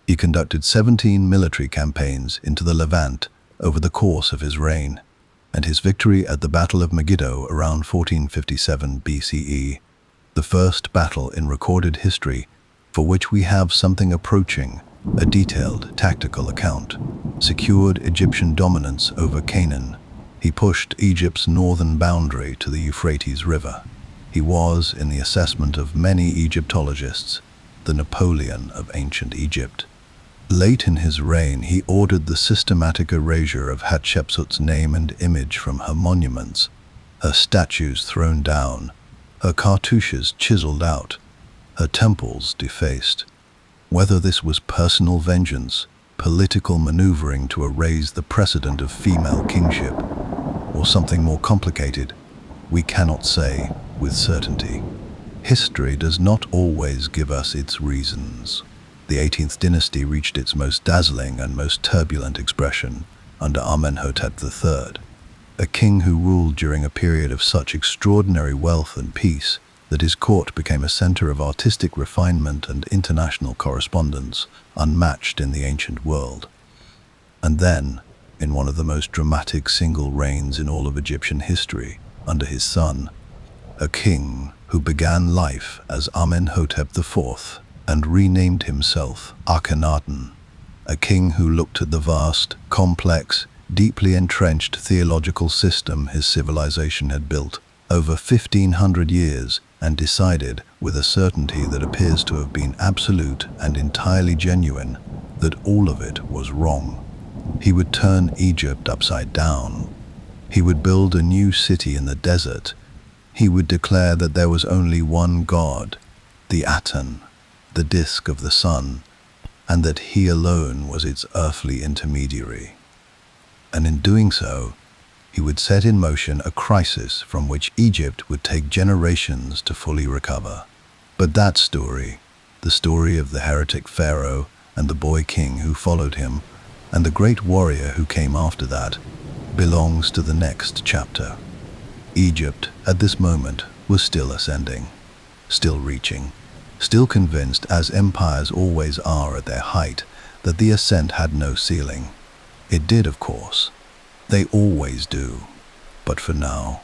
He conducted 17 military campaigns into the Levant over the course of his reign, and his victory at the Battle of Megiddo around 1457 BCE, the first battle in recorded history for which we have something approaching a detailed tactical account, secured Egyptian dominance over Canaan. He pushed Egypt's northern boundary to the Euphrates River. He was, in the assessment of many Egyptologists, the Napoleon of ancient Egypt. Late in his reign, he ordered the systematic erasure of Hatshepsut's name and image from her monuments, her statues thrown down, her cartouches chiseled out, her temples defaced. Whether this was personal vengeance, political maneuvering to erase the precedent of female kingship, or something more complicated, we cannot say with certainty. History does not always give us its reasons. The 18th dynasty reached its most dazzling and most turbulent expression under Amenhotep III, a king who ruled during a period of such extraordinary wealth and peace that his court became a center of artistic refinement and international correspondence unmatched in the ancient world. And then, in one of the most dramatic single reigns in all of Egyptian history, under his son, a king who began life as Amenhotep IV and renamed himself Akhenaten, a king who looked at the vast, complex, deeply entrenched theological system his civilization had built over 1,500 years and decided, with a certainty that appears to have been absolute and entirely genuine, that all of it was wrong. He would turn Egypt upside down. He would build a new city in the desert. He would declare that there was only one God, the Aten, the disk of the sun, and that he alone was its earthly intermediary. And in doing so, he would set in motion a crisis from which Egypt would take generations to fully recover. But that story, the story of the heretic pharaoh and the boy king who followed him, and the great warrior who came after that, belongs to the next chapter. Egypt, at this moment, was still ascending, still reaching, still convinced, as empires always are at their height, that the ascent had no ceiling. It did, of course. They always do. But for now,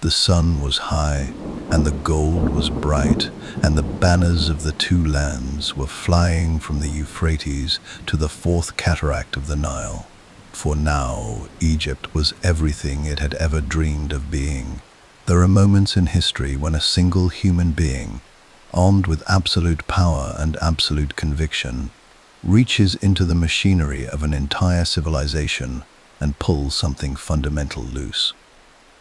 the sun was high, and the gold was bright, and the banners of the two lands were flying from the Euphrates to the fourth cataract of the Nile. For now, Egypt was everything it had ever dreamed of being. There are moments in history when a single human being, armed with absolute power and absolute conviction, reaches into the machinery of an entire civilization and pulls something fundamental loose.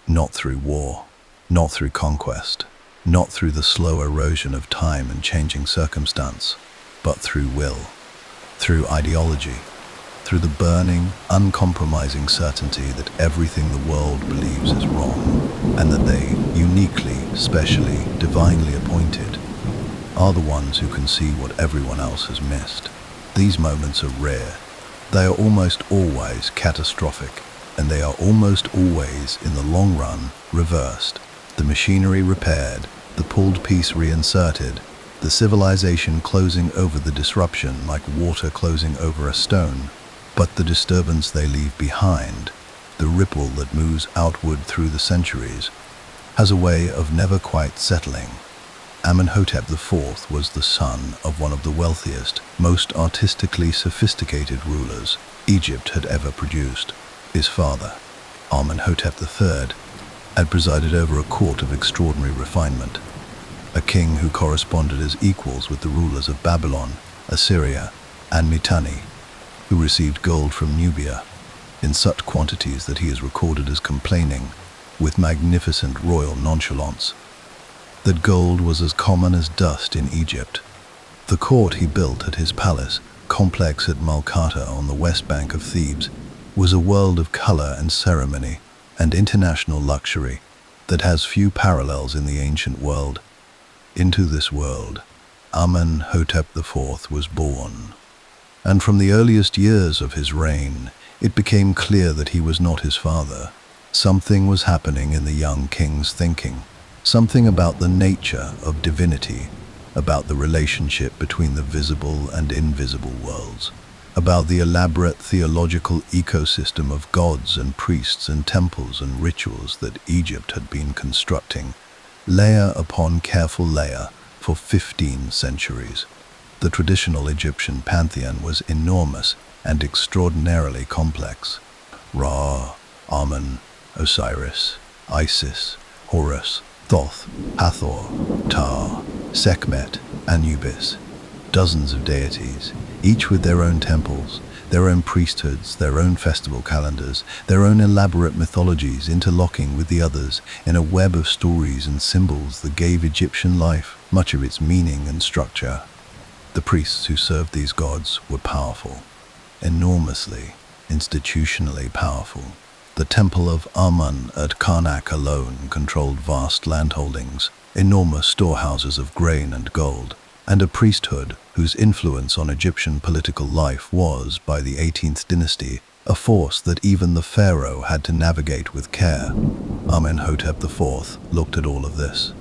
Not through war, not through conquest, not through the slow erosion of time and changing circumstance, but through will, through ideology, through the burning, uncompromising certainty that everything the world believes is wrong, and that they, uniquely, specially, divinely appointed, are the ones who can see what everyone else has missed. These moments are rare. They are almost always catastrophic, and they are almost always, in the long run, reversed. The machinery repaired, the pulled piece reinserted, the civilization closing over the disruption like water closing over a stone. But the disturbance they leave behind, the ripple that moves outward through the centuries, has a way of never quite settling. Amenhotep IV was the son of one of the wealthiest, most artistically sophisticated rulers Egypt had ever produced. His father, Amenhotep III, had presided over a court of extraordinary refinement, a king who corresponded as equals with the rulers of Babylon, Assyria, and Mitanni, who received gold from Nubia in such quantities that he is recorded as complaining, with magnificent royal nonchalance, that gold was as common as dust in Egypt. The court he built at his palace, complex at Malkata on the west bank of Thebes, was a world of color and ceremony and international luxury that has few parallels in the ancient world. Into this world, Amenhotep IV was born. And from the earliest years of his reign, it became clear that he was not his father. Something was happening in the young king's thinking, Something about the nature of divinity, about the relationship between the visible and invisible worlds, about the elaborate theological ecosystem of gods and priests and temples and rituals that Egypt had been constructing, layer upon careful layer, for 15 centuries. The traditional Egyptian pantheon was enormous and extraordinarily complex. Ra, Amun, Osiris, Isis, Horus, Thoth, Hathor, Ta, Sekhmet, Anubis. Dozens of deities, each with their own temples, their own priesthoods, their own festival calendars, their own elaborate mythologies interlocking with the others in a web of stories and symbols that gave Egyptian life much of its meaning and structure. The priests who served these gods were powerful, enormously, institutionally powerful. The temple of Amun at Karnak alone controlled vast landholdings, enormous storehouses of grain and gold, and a priesthood whose influence on Egyptian political life was, by the 18th dynasty, a force that even the pharaoh had to navigate with care. Amenhotep IV looked at all of this,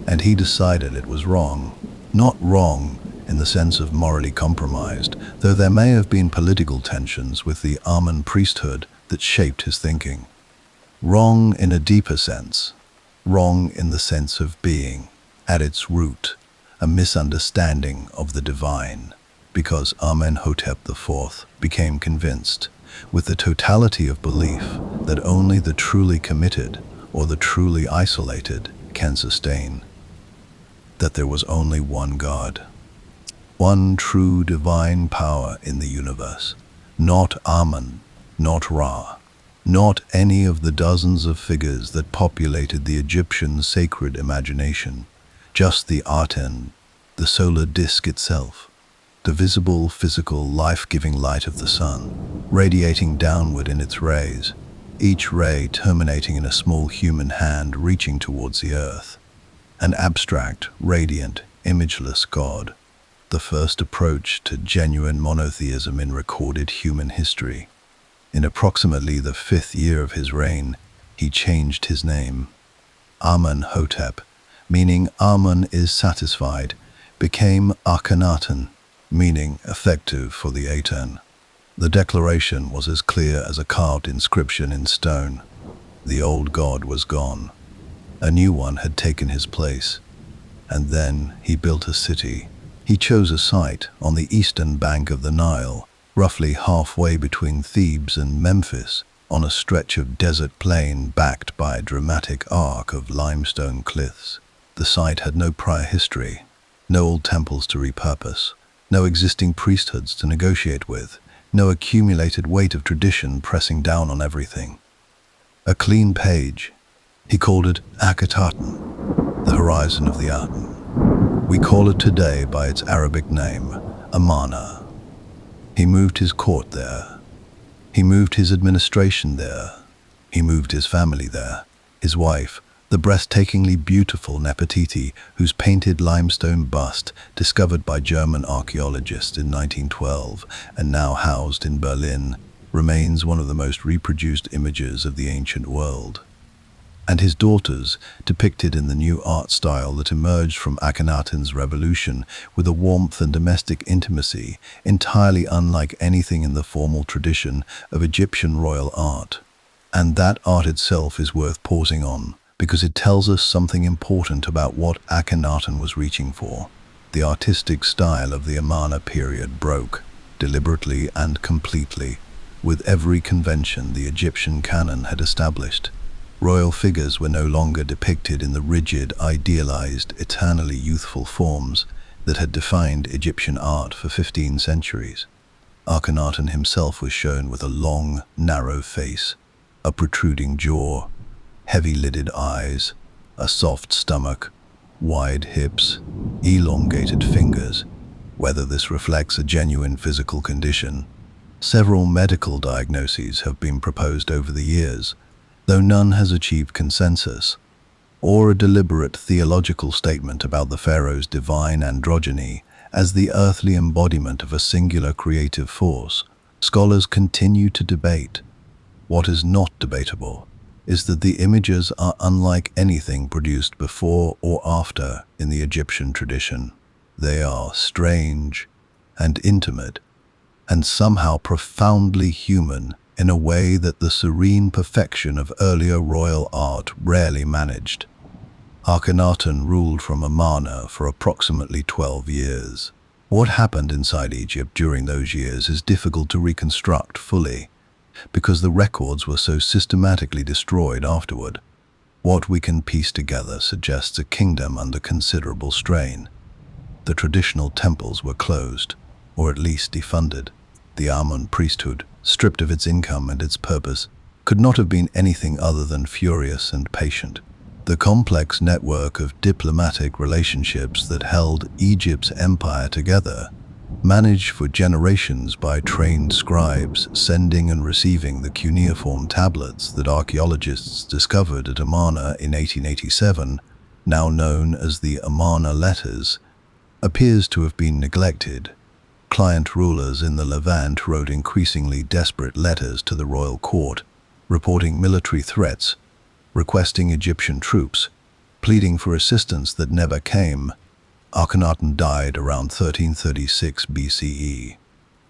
and he decided it was wrong. Not wrong in the sense of morally compromised, though there may have been political tensions with the Amun priesthood that shaped his thinking. Wrong in a deeper sense, wrong in the sense of being, at its root, a misunderstanding of the divine, because Amenhotep IV became convinced, with the totality of belief, that only the truly committed or the truly isolated can sustain, that there was only one God, one true divine power in the universe, not Amun, not Ra, not any of the dozens of figures that populated the Egyptian sacred imagination, just the Aten, the solar disk itself, the visible, physical, life-giving light of the sun, radiating downward in its rays, each ray terminating in a small human hand reaching towards the earth. An abstract, radiant, imageless God, the first approach to genuine monotheism in recorded human history. In approximately the 5th year of his reign, he changed his name. Amenhotep, meaning Amun is satisfied, became Akhenaten, meaning effective for the Aten. The declaration was as clear as a carved inscription in stone. The old god was gone. A new one had taken his place. And then he built a city. He chose a site on the eastern bank of the Nile, roughly halfway between Thebes and Memphis, on a stretch of desert plain backed by a dramatic arc of limestone cliffs. The site had no prior history, no old temples to repurpose, no existing priesthoods to negotiate with, no accumulated weight of tradition pressing down on everything. A clean page. He called it Akhetaten, the horizon of the Aten. We call it today by its Arabic name, Amarna. He moved his court there. He moved his administration there. He moved his family there. His wife, the breathtakingly beautiful Nefertiti, whose painted limestone bust, discovered by German archaeologists in 1912 and now housed in Berlin, remains one of the most reproduced images of the ancient world. And his daughters, depicted in the new art style that emerged from Akhenaten's revolution with a warmth and domestic intimacy entirely unlike anything in the formal tradition of Egyptian royal art. And that art itself is worth pausing on, because it tells us something important about what Akhenaten was reaching for. The artistic style of the Amarna period broke, deliberately and completely, with every convention the Egyptian canon had established. Royal figures were no longer depicted in the rigid, idealized, eternally youthful forms that had defined Egyptian art for 15 centuries. Akhenaten himself was shown with a long, narrow face, a protruding jaw, heavy-lidded eyes, a soft stomach, wide hips, elongated fingers. Whether this reflects a genuine physical condition, several medical diagnoses have been proposed over the years, though none has achieved consensus, or a deliberate theological statement about the pharaoh's divine androgyny as the earthly embodiment of a singular creative force. Scholars continue to debate. What is not debatable is that the images are unlike anything produced before or after in the Egyptian tradition. They are strange and intimate, and somehow profoundly human in a way that the serene perfection of earlier royal art rarely managed. Akhenaten ruled from Amarna for approximately 12 years. What happened inside Egypt during those years is difficult to reconstruct fully, because the records were so systematically destroyed afterward. What we can piece together suggests a kingdom under considerable strain. The traditional temples were closed, or at least defunded. The Amun priesthood, stripped of its income and its purpose, could not have been anything other than furious and patient. The complex network of diplomatic relationships that held Egypt's empire together, managed for generations by trained scribes sending and receiving the cuneiform tablets that archaeologists discovered at Amarna in 1887, now known as the Amarna letters, appears to have been neglected. Client rulers in the Levant wrote increasingly desperate letters to the royal court, reporting military threats, requesting Egyptian troops, pleading for assistance that never came. Akhenaten died around 1336 BCE.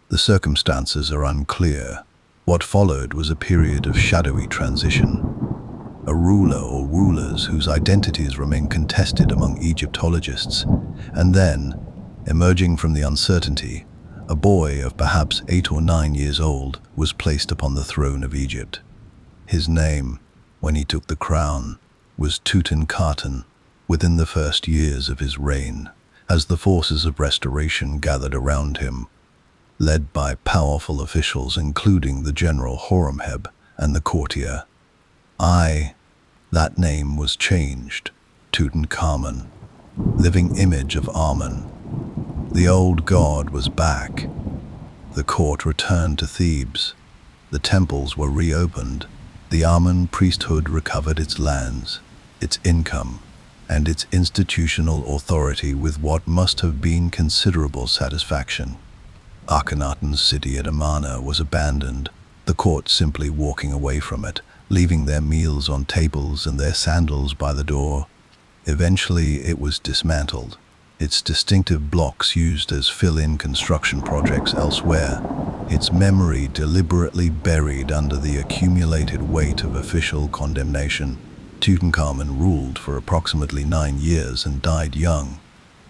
The circumstances are unclear. What followed was a period of shadowy transition. A ruler or rulers whose identities remain contested among Egyptologists, and then, emerging from the uncertainty, a boy of perhaps 8 or 9 years old was placed upon the throne of Egypt. His name, when he took the crown, was Tutankhaten. Within the first years of his reign, as the forces of restoration gathered around him, led by powerful officials including the general Horemheb and the courtier, that name was changed. Tutankhamen, living image of Amun. The old god was back. The court returned to Thebes. The temples were reopened. The Amun priesthood recovered its lands, its income, and its institutional authority with what must have been considerable satisfaction. Akhenaten's city at Amarna was abandoned, the court simply walking away from it, leaving their meals on tables and their sandals by the door. Eventually it was dismantled, its distinctive blocks used as fill-in construction projects elsewhere, its memory deliberately buried under the accumulated weight of official condemnation. Tutankhamen ruled for approximately 9 years and died young,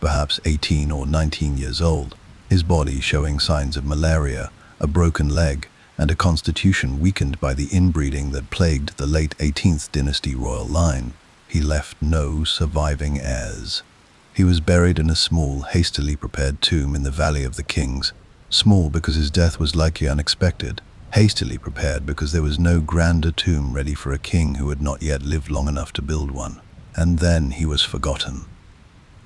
perhaps 18 or 19 years old, his body showing signs of malaria, a broken leg, and a constitution weakened by the inbreeding that plagued the late 18th dynasty royal line. He left no surviving heirs. He was buried in a small, hastily prepared tomb in the Valley of the Kings, small because his death was likely unexpected, hastily prepared because there was no grander tomb ready for a king who had not yet lived long enough to build one. And then he was forgotten.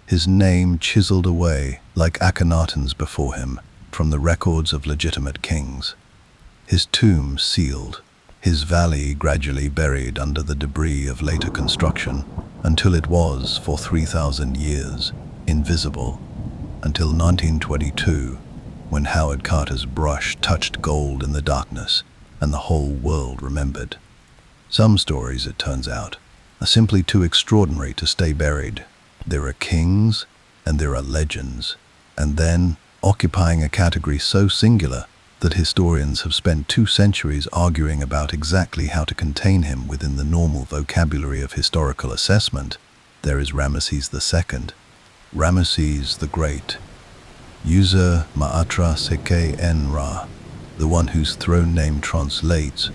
His name chiseled away, like Akhenaten's before him, from the records of legitimate kings. His tomb sealed, his valley gradually buried under the debris of later construction, until it was, for 3,000 years, invisible, until 1922, when Howard Carter's brush touched gold in the darkness, and the whole world remembered. Some stories, it turns out, are simply too extraordinary to stay buried. There are kings, and there are legends, and then, occupying a category so singular that historians have spent 2 centuries arguing about exactly how to contain him within the normal vocabulary of historical assessment, there is Ramesses II, Ramesses the Great, User Ma'atra Seke Enra, the one whose throne name translates,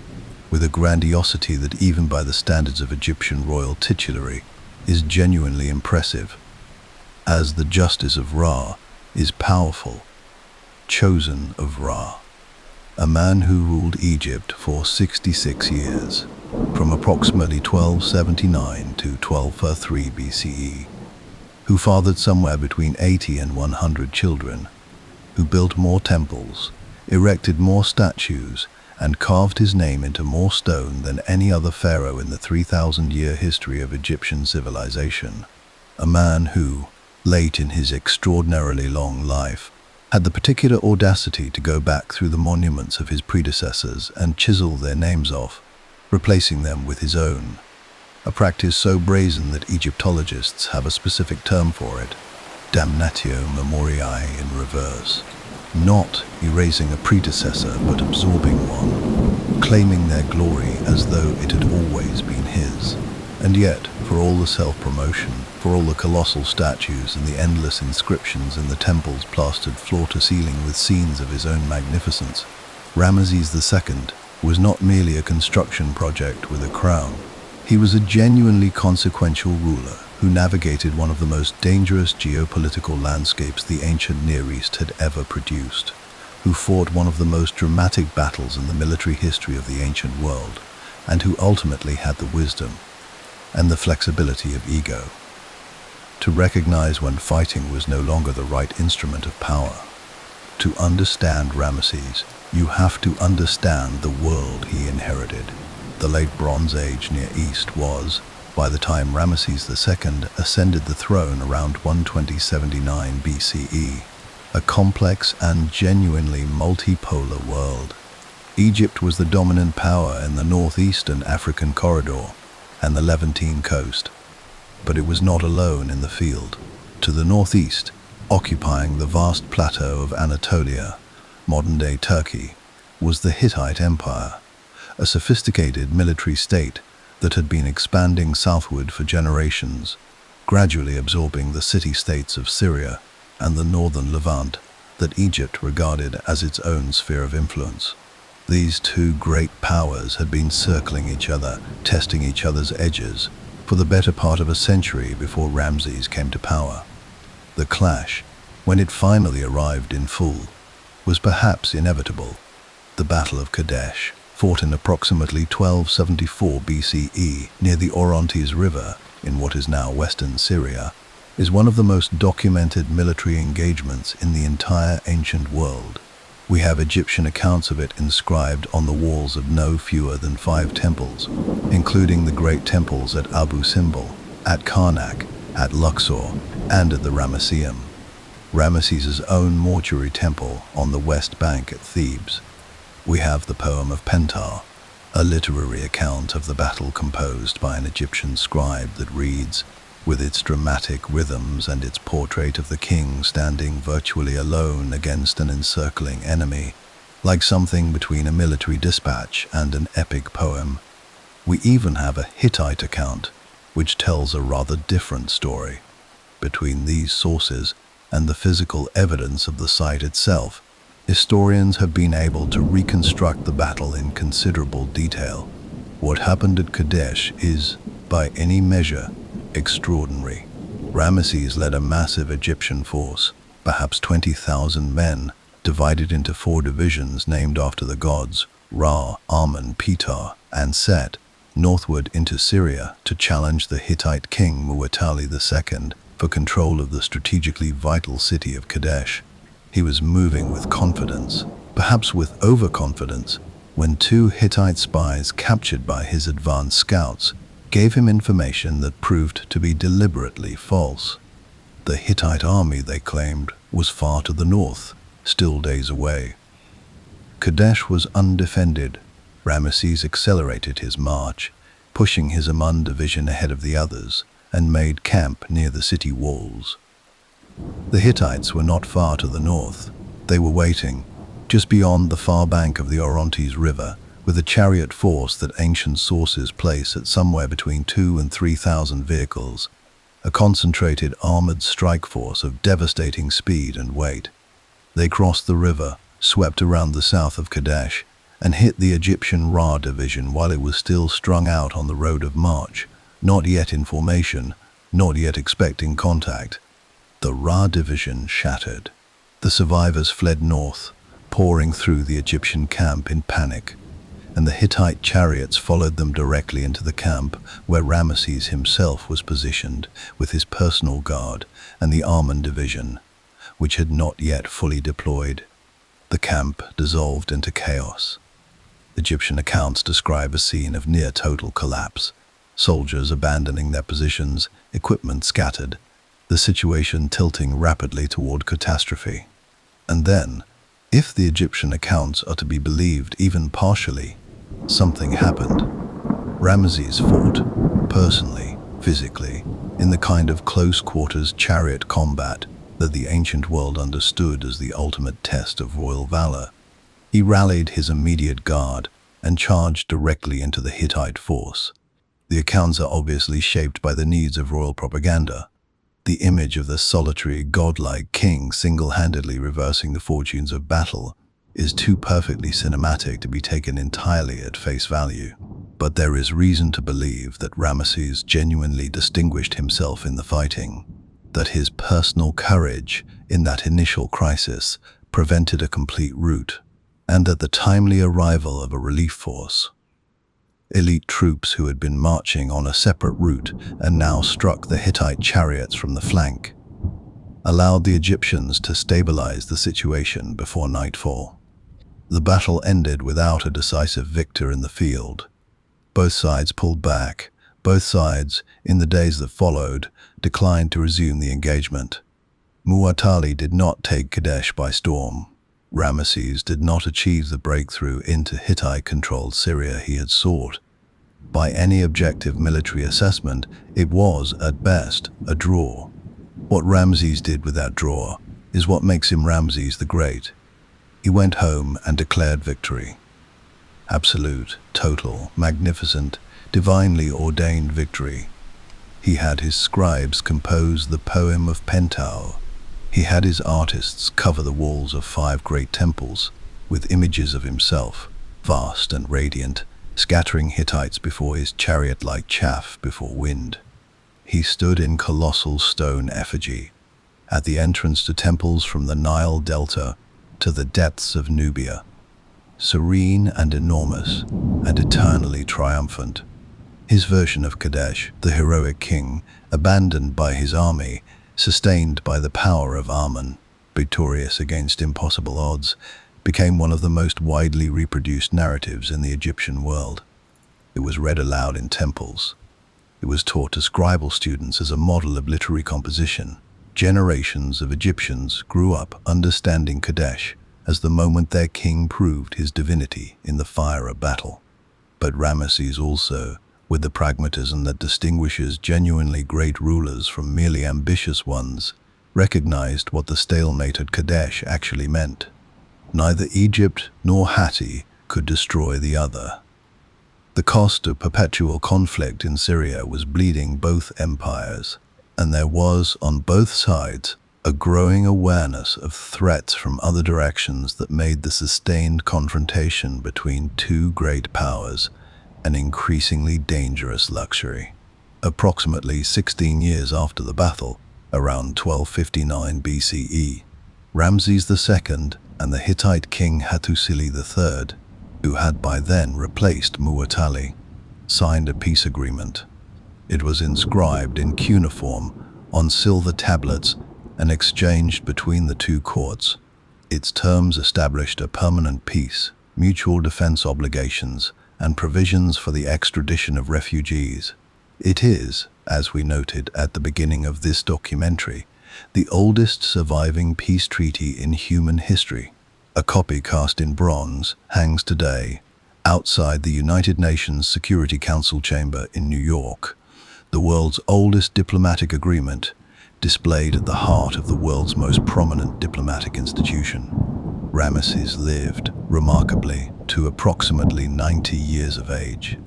with a grandiosity that even by the standards of Egyptian royal titulary is genuinely impressive, as the justice of Ra is powerful, chosen of Ra, a man who ruled Egypt for 66 years, from approximately 1279 to 1203 BCE, who fathered somewhere between 80 and 100 children, who built more temples, erected more statues, and carved his name into more stone than any other pharaoh in the 3,000-year history of Egyptian civilization. A man who, late in his extraordinarily long life, had the particular audacity to go back through the monuments of his predecessors and chisel their names off, replacing them with his own, a practice so brazen that Egyptologists have a specific term for it, damnatio memoriae in reverse, not erasing a predecessor but absorbing one, claiming their glory as though it had always been his. And yet, for all the self-promotion, for all the colossal statues and the endless inscriptions in the temple's plastered floor to ceiling with scenes of his own magnificence, Ramesses II was not merely a construction project with a crown. He was a genuinely consequential ruler who navigated one of the most dangerous geopolitical landscapes the ancient Near East had ever produced, who fought one of the most dramatic battles in the military history of the ancient world, and who ultimately had the wisdom and the flexibility of ego to recognize when fighting was no longer the right instrument of power. To understand Ramesses, you have to understand the world he inherited. The late Bronze Age Near East was, by the time Ramesses II ascended the throne around 12079 BCE, a complex and genuinely multipolar world. Egypt was the dominant power in the northeastern African corridor and the Levantine coast, but it was not alone in the field. To the northeast, occupying the vast plateau of Anatolia, modern-day Turkey, was the Hittite Empire, a sophisticated military state that had been expanding southward for generations, gradually absorbing the city-states of Syria and the northern Levant that Egypt regarded as its own sphere of influence. These two great powers had been circling each other, testing each other's edges, for the better part of a century before Ramses came to power. The clash, when it finally arrived in full, was perhaps inevitable. The Battle of Kadesh, fought in approximately 1274 BCE near the Orontes River in what is now western Syria, is one of the most documented military engagements in the entire ancient world. We have Egyptian accounts of it inscribed on the walls of no fewer than 5 temples, including the great temples at Abu Simbel, at Karnak, at Luxor, and at the Ramesseum. Ramesses' own mortuary temple on the west bank at Thebes. We have the poem of Pentar, a literary account of the battle composed by an Egyptian scribe that reads, with its dramatic rhythms and its portrait of the king standing virtually alone against an encircling enemy, like something between a military dispatch and an epic poem. We even have a Hittite account, which tells a rather different story. Between these sources and the physical evidence of the site itself, historians have been able to reconstruct the battle in considerable detail. What happened at Kadesh is, by any measure, extraordinary. Ramesses led a massive Egyptian force, perhaps 20,000 men, divided into 4 divisions named after the gods, Ra, Amun, Ptah, and Set, northward into Syria to challenge the Hittite king Muwatalli II for control of the strategically vital city of Kadesh. He was moving with confidence, perhaps with overconfidence, when 2 Hittite spies captured by his advanced scouts gave him information that proved to be deliberately false. The Hittite army, they claimed, was far to the north, still days away. Kadesh was undefended. Ramesses accelerated his march, pushing his Amun division ahead of the others, and made camp near the city walls. The Hittites were not far to the north. They were waiting, just beyond the far bank of the Orontes River, with a chariot force that ancient sources place at somewhere between 2,000 and 3,000 vehicles, a concentrated armored strike force of devastating speed and weight. They crossed the river, swept around the south of Kadesh, and hit the Egyptian Ra division while it was still strung out on the road of march, not yet in formation, not yet expecting contact. The Ra division shattered. The survivors fled north, pouring through the Egyptian camp in panic, and the Hittite chariots followed them directly into the camp where Ramesses himself was positioned with his personal guard and the Amun division, which had not yet fully deployed. The camp dissolved into chaos. Egyptian accounts describe a scene of near total collapse, soldiers abandoning their positions, equipment scattered, the situation tilting rapidly toward catastrophe. And then, if the Egyptian accounts are to be believed even partially, something happened. Ramesses fought, personally, physically, in the kind of close-quarters chariot combat that the ancient world understood as the ultimate test of royal valor. He rallied his immediate guard and charged directly into the Hittite force. The accounts are obviously shaped by the needs of royal propaganda. The image of the solitary, godlike king single-handedly reversing the fortunes of battle is too perfectly cinematic to be taken entirely at face value. But there is reason to believe that Ramesses genuinely distinguished himself in the fighting, that his personal courage in that initial crisis prevented a complete rout, and that the timely arrival of a relief force, elite troops who had been marching on a separate route and now struck the Hittite chariots from the flank, allowed the Egyptians to stabilize the situation before nightfall. The battle ended without a decisive victor in the field. Both sides pulled back. Both sides, in the days that followed, declined to resume the engagement. Muwatalli did not take Kadesh by storm. Ramesses did not achieve the breakthrough into Hittite-controlled Syria he had sought. By any objective military assessment, it was, at best, a draw. What Ramesses did with that draw is what makes him Ramses the Great. He went home and declared victory. Absolute, total, magnificent, divinely ordained victory. He had his scribes compose the poem of Pentau. He had his artists cover the walls of 5 great temples with images of himself, vast and radiant, scattering Hittites before his chariot like chaff before wind. He stood in colossal stone effigy at the entrance to temples from the Nile Delta to the depths of Nubia, serene and enormous and eternally triumphant. His version of Kadesh, the heroic king, abandoned by his army, sustained by the power of Amun, victorious against impossible odds, became one of the most widely reproduced narratives in the Egyptian world. It was read aloud in temples. It was taught to scribal students as a model of literary composition. Generations of Egyptians grew up understanding Kadesh as the moment their king proved his divinity in the fire of battle. But Ramesses also, with the pragmatism that distinguishes genuinely great rulers from merely ambitious ones, recognized what the stalemate at Kadesh actually meant. Neither Egypt nor Hatti could destroy the other. The cost of perpetual conflict in Syria was bleeding both empires, and there was, on both sides, a growing awareness of threats from other directions that made the sustained confrontation between two great powers an increasingly dangerous luxury. Approximately 16 years after the battle, around 1259 BCE, Ramses II and the Hittite king Hattusili III, who had by then replaced Muwatalli, signed a peace agreement. It was inscribed in cuneiform on silver tablets and exchanged between the two courts. Its terms established a permanent peace, mutual defense obligations, and provisions for the extradition of refugees. It is, as we noted at the beginning of this documentary, the oldest surviving peace treaty in human history. A copy cast in bronze hangs today outside the United Nations Security Council chamber in New York, the world's oldest diplomatic agreement, displayed at the heart of the world's most prominent diplomatic institution. Ramesses lived, remarkably, to approximately 90 years of age.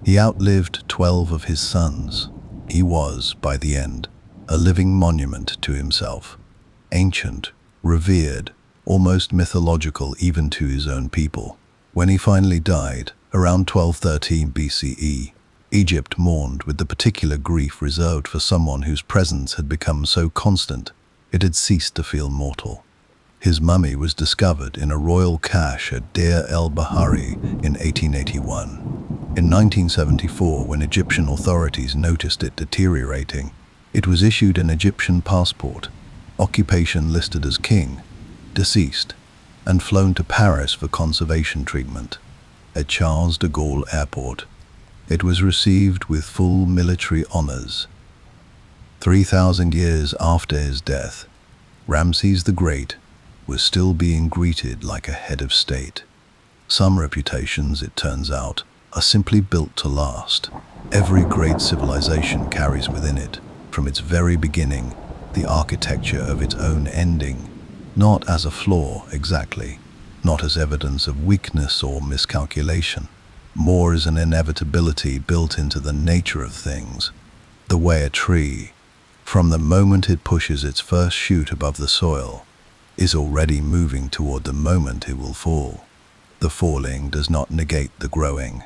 He outlived 12 of his sons. He was, by the end, a living monument to himself, ancient, revered, almost mythological even to his own people. When he finally died, around 1213 BCE, Egypt mourned with the particular grief reserved for someone whose presence had become so constant it had ceased to feel mortal. His mummy was discovered in a royal cache at Deir el-Bahari in 1881. In 1974, when Egyptian authorities noticed it deteriorating, it was issued an Egyptian passport, occupation listed as king, deceased, and flown to Paris for conservation treatment. At Charles de Gaulle Airport, it was received with full military honors. 3,000 years after his death, Ramses the Great was still being greeted like a head of state. Some reputations, it turns out, are simply built to last. Every great civilization carries within it, from its very beginning, the architecture of its own ending, not as a flaw exactly, not as evidence of weakness or miscalculation, more as an inevitability built into the nature of things, the way a tree, from the moment it pushes its first shoot above the soil, is already moving toward the moment it will fall. The falling does not negate the growing.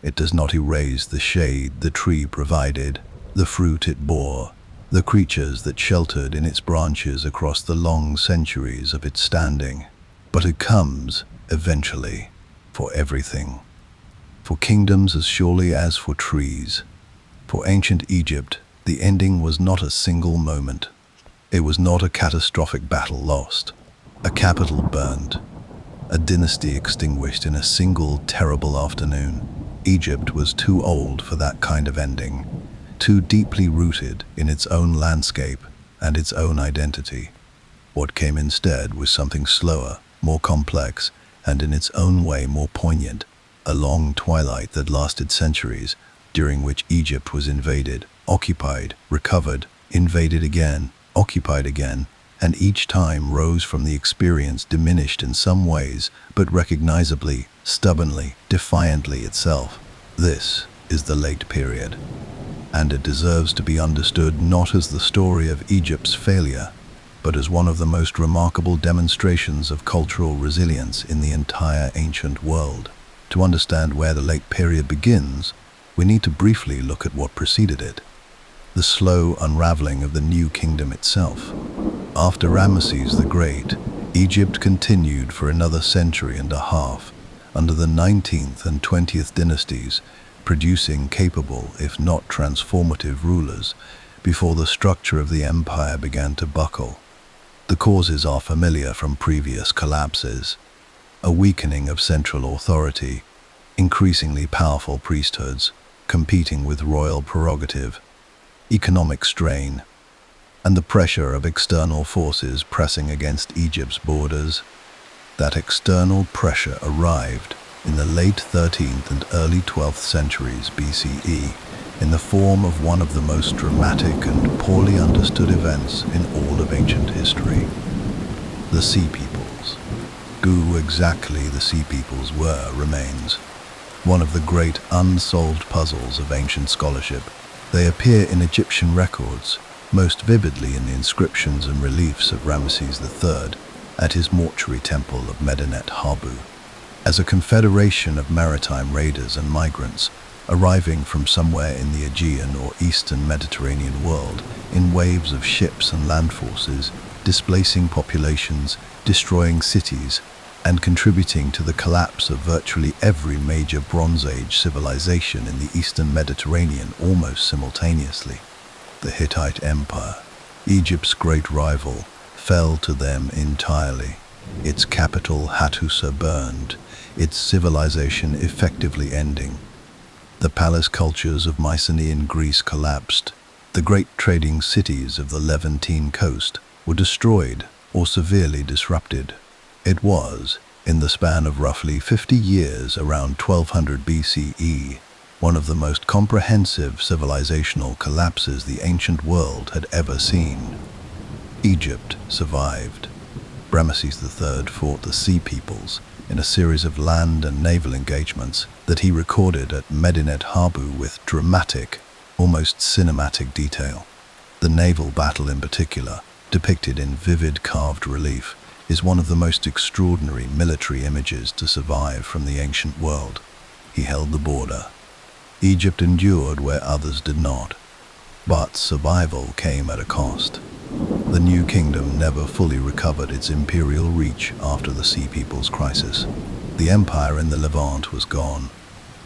It does not erase the shade the tree provided, the fruit it bore, the creatures that sheltered in its branches across the long centuries of its standing. But it comes, eventually, for everything. For kingdoms as surely as for trees. For ancient Egypt, the ending was not a single moment. It was not a catastrophic battle lost, a capital burned, a dynasty extinguished in a single terrible afternoon. Egypt was too old for that kind of ending, too deeply rooted in its own landscape and its own identity. What came instead was something slower, more complex, and in its own way more poignant, a long twilight that lasted centuries, during which Egypt was invaded, occupied, recovered, invaded again, occupied again, and each time rose from the experience diminished in some ways, but recognizably, stubbornly, defiantly itself. This is the late period, and it deserves to be understood not as the story of Egypt's failure, but as one of the most remarkable demonstrations of cultural resilience in the entire ancient world. To understand where the late period begins, we need to briefly look at what preceded it, the slow unraveling of the new kingdom itself. After Ramesses the Great, Egypt continued for another century and a half under the 19th and 20th dynasties, producing capable, if not transformative, rulers before the structure of the empire began to buckle. The causes are familiar from previous collapses: a weakening of central authority, increasingly powerful priesthoods competing with royal prerogative, economic strain, and the pressure of external forces pressing against Egypt's borders. That external pressure arrived in the late 13th and early 12th centuries BCE in the form of one of the most dramatic and poorly understood events in all of ancient history: the Sea Peoples. Who exactly the Sea Peoples were remains one of the great unsolved puzzles of ancient scholarship. They appear in Egyptian records, most vividly in the inscriptions and reliefs of Ramesses III at his mortuary temple of Medinet Habu, as a confederation of maritime raiders and migrants arriving from somewhere in the Aegean or Eastern Mediterranean world in waves of ships and land forces, displacing populations, destroying cities, and contributing to the collapse of virtually every major Bronze Age civilization in the Eastern Mediterranean almost simultaneously. The Hittite Empire, Egypt's great rival, fell to them entirely. Its capital Hattusa burned, its civilization effectively ending. The palace cultures of Mycenaean Greece collapsed. The great trading cities of the Levantine coast were destroyed or severely disrupted. It was, in the span of roughly 50 years around 1200 BCE, one of the most comprehensive civilizational collapses the ancient world had ever seen. Egypt survived. Ramesses III fought the Sea Peoples in a series of land and naval engagements that he recorded at Medinet Habu with dramatic, almost cinematic detail. The naval battle in particular, depicted in vivid carved relief, is one of the most extraordinary military images to survive from the ancient world. He held the border. Egypt endured where others did not. But survival came at a cost. The new kingdom never fully recovered its imperial reach after the Sea Peoples crisis. The empire in the Levant was gone.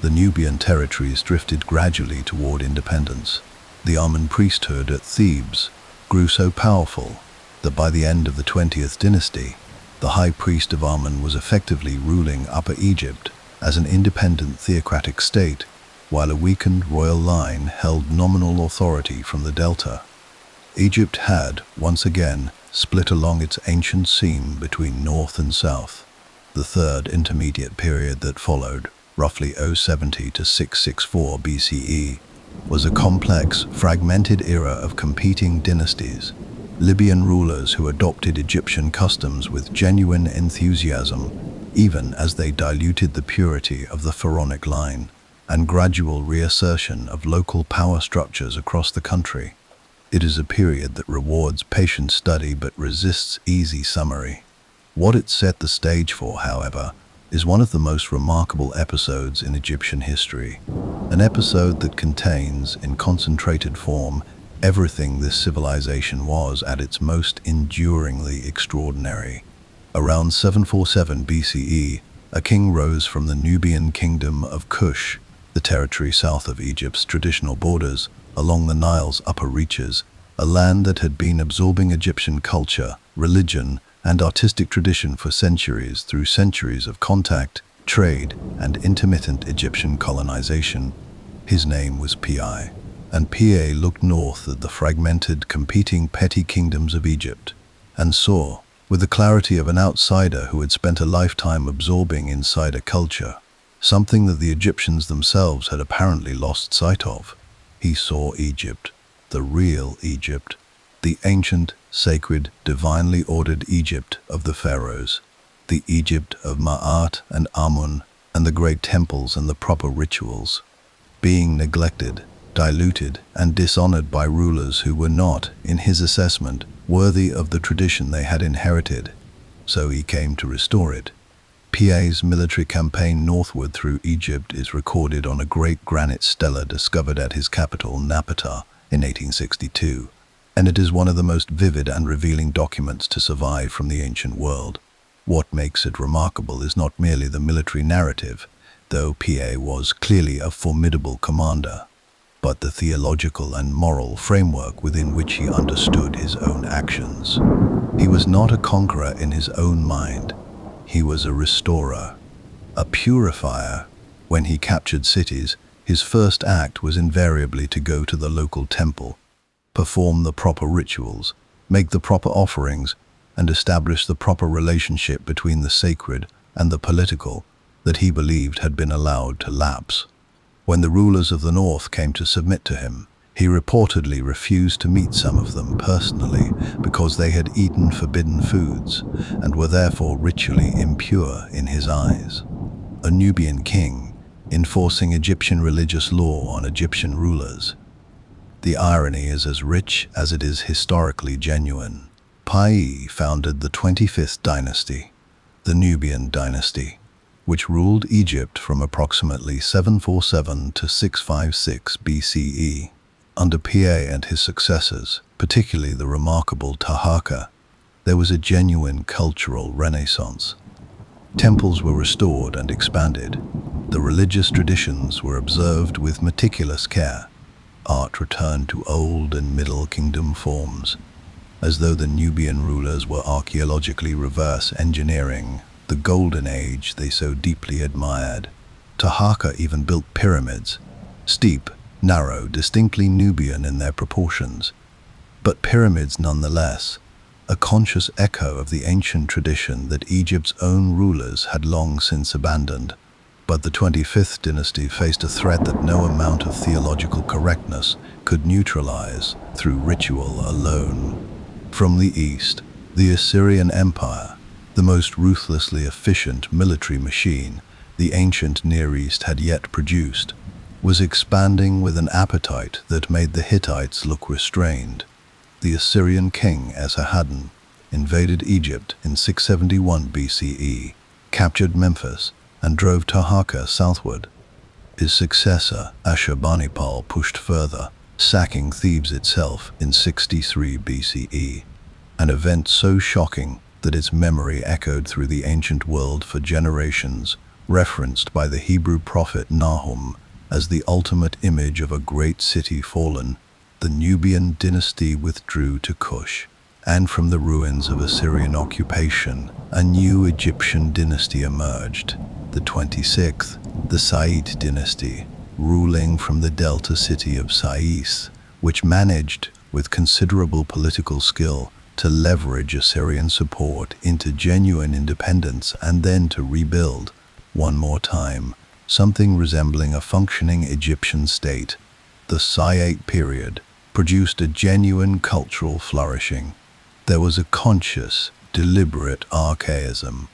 The Nubian territories drifted gradually toward independence. The Amun priesthood at Thebes grew so powerful that by the end of the 20th dynasty, the high priest of Amun was effectively ruling Upper Egypt as an independent theocratic state, while a weakened royal line held nominal authority from the delta. Egypt had, once again, split along its ancient seam between north and south. The third intermediate period that followed, roughly 070 to 664 BCE, was a complex, fragmented era of competing dynasties. Libyan rulers who adopted Egyptian customs with genuine enthusiasm, even as they diluted the purity of the pharaonic line, and gradual reassertion of local power structures across the country. It is a period that rewards patient study but resists easy summary. What it set the stage for, however, is one of the most remarkable episodes in Egyptian history, an episode that contains, in concentrated form, everything this civilization was at its most enduringly extraordinary. Around 747 BCE, a king rose from the Nubian kingdom of Kush, the territory south of Egypt's traditional borders, along the Nile's upper reaches, a land that had been absorbing Egyptian culture, religion, and artistic tradition for centuries through centuries of contact, trade, and intermittent Egyptian colonization. His name was Pi, and Pi looked north at the fragmented, competing petty kingdoms of Egypt, and saw, with the clarity of an outsider who had spent a lifetime absorbing insider culture, something that the Egyptians themselves had apparently lost sight of. He saw Egypt, the real Egypt, the ancient, sacred, divinely ordered Egypt of the Pharaohs, the Egypt of Ma'at and Amun, and the great temples and the proper rituals, being neglected, diluted, and dishonored by rulers who were not, in his assessment, worthy of the tradition they had inherited. So he came to restore it. Pi's military campaign northward through Egypt is recorded on a great granite stela discovered at his capital, Napata, in 1862, and it is one of the most vivid and revealing documents to survive from the ancient world. What makes it remarkable is not merely the military narrative, though Pi was clearly a formidable commander, but the theological and moral framework within which he understood his own actions. He was not a conqueror in his own mind. He was a restorer, a purifier. When he captured cities, his first act was invariably to go to the local temple, perform the proper rituals, make the proper offerings, and establish the proper relationship between the sacred and the political that he believed had been allowed to lapse. When the rulers of the north came to submit to him, he reportedly refused to meet some of them personally because they had eaten forbidden foods and were therefore ritually impure in his eyes. A Nubian king, enforcing Egyptian religious law on Egyptian rulers. The irony is as rich as it is historically genuine. Pi founded the 25th dynasty, the Nubian dynasty, which ruled Egypt from approximately 747 to 656 BCE. Under Pi and his successors, particularly the remarkable Taharqa, there was a genuine cultural renaissance. Temples were restored and expanded. The religious traditions were observed with meticulous care. Art returned to Old and Middle Kingdom forms, as though the Nubian rulers were archaeologically reverse engineering the golden age they so deeply admired. Taharqa even built pyramids, steep, narrow, distinctly Nubian in their proportions, but pyramids nonetheless, a conscious echo of the ancient tradition that Egypt's own rulers had long since abandoned. But the 25th dynasty faced a threat that no amount of theological correctness could neutralize through ritual alone. From the east, the Assyrian Empire, the most ruthlessly efficient military machine the ancient Near East had yet produced, was expanding with an appetite that made the Hittites look restrained. The Assyrian king Esarhaddon invaded Egypt in 671 BCE, captured Memphis, and drove Taharqa southward. His successor, Ashurbanipal, pushed further, sacking Thebes itself in 63 BCE, an event so shocking that its memory echoed through the ancient world for generations, referenced by the Hebrew prophet Nahum as the ultimate image of a great city fallen. The Nubian dynasty withdrew to Kush, and from the ruins of Assyrian occupation, a new Egyptian dynasty emerged, the 26th, the Said dynasty, ruling from the delta city of Sais, which managed, with considerable political skill, to leverage Assyrian support into genuine independence and then to rebuild, one more time, something resembling a functioning Egyptian state, the Sayyate period produced a genuine cultural flourishing. There was a conscious, deliberate archaism,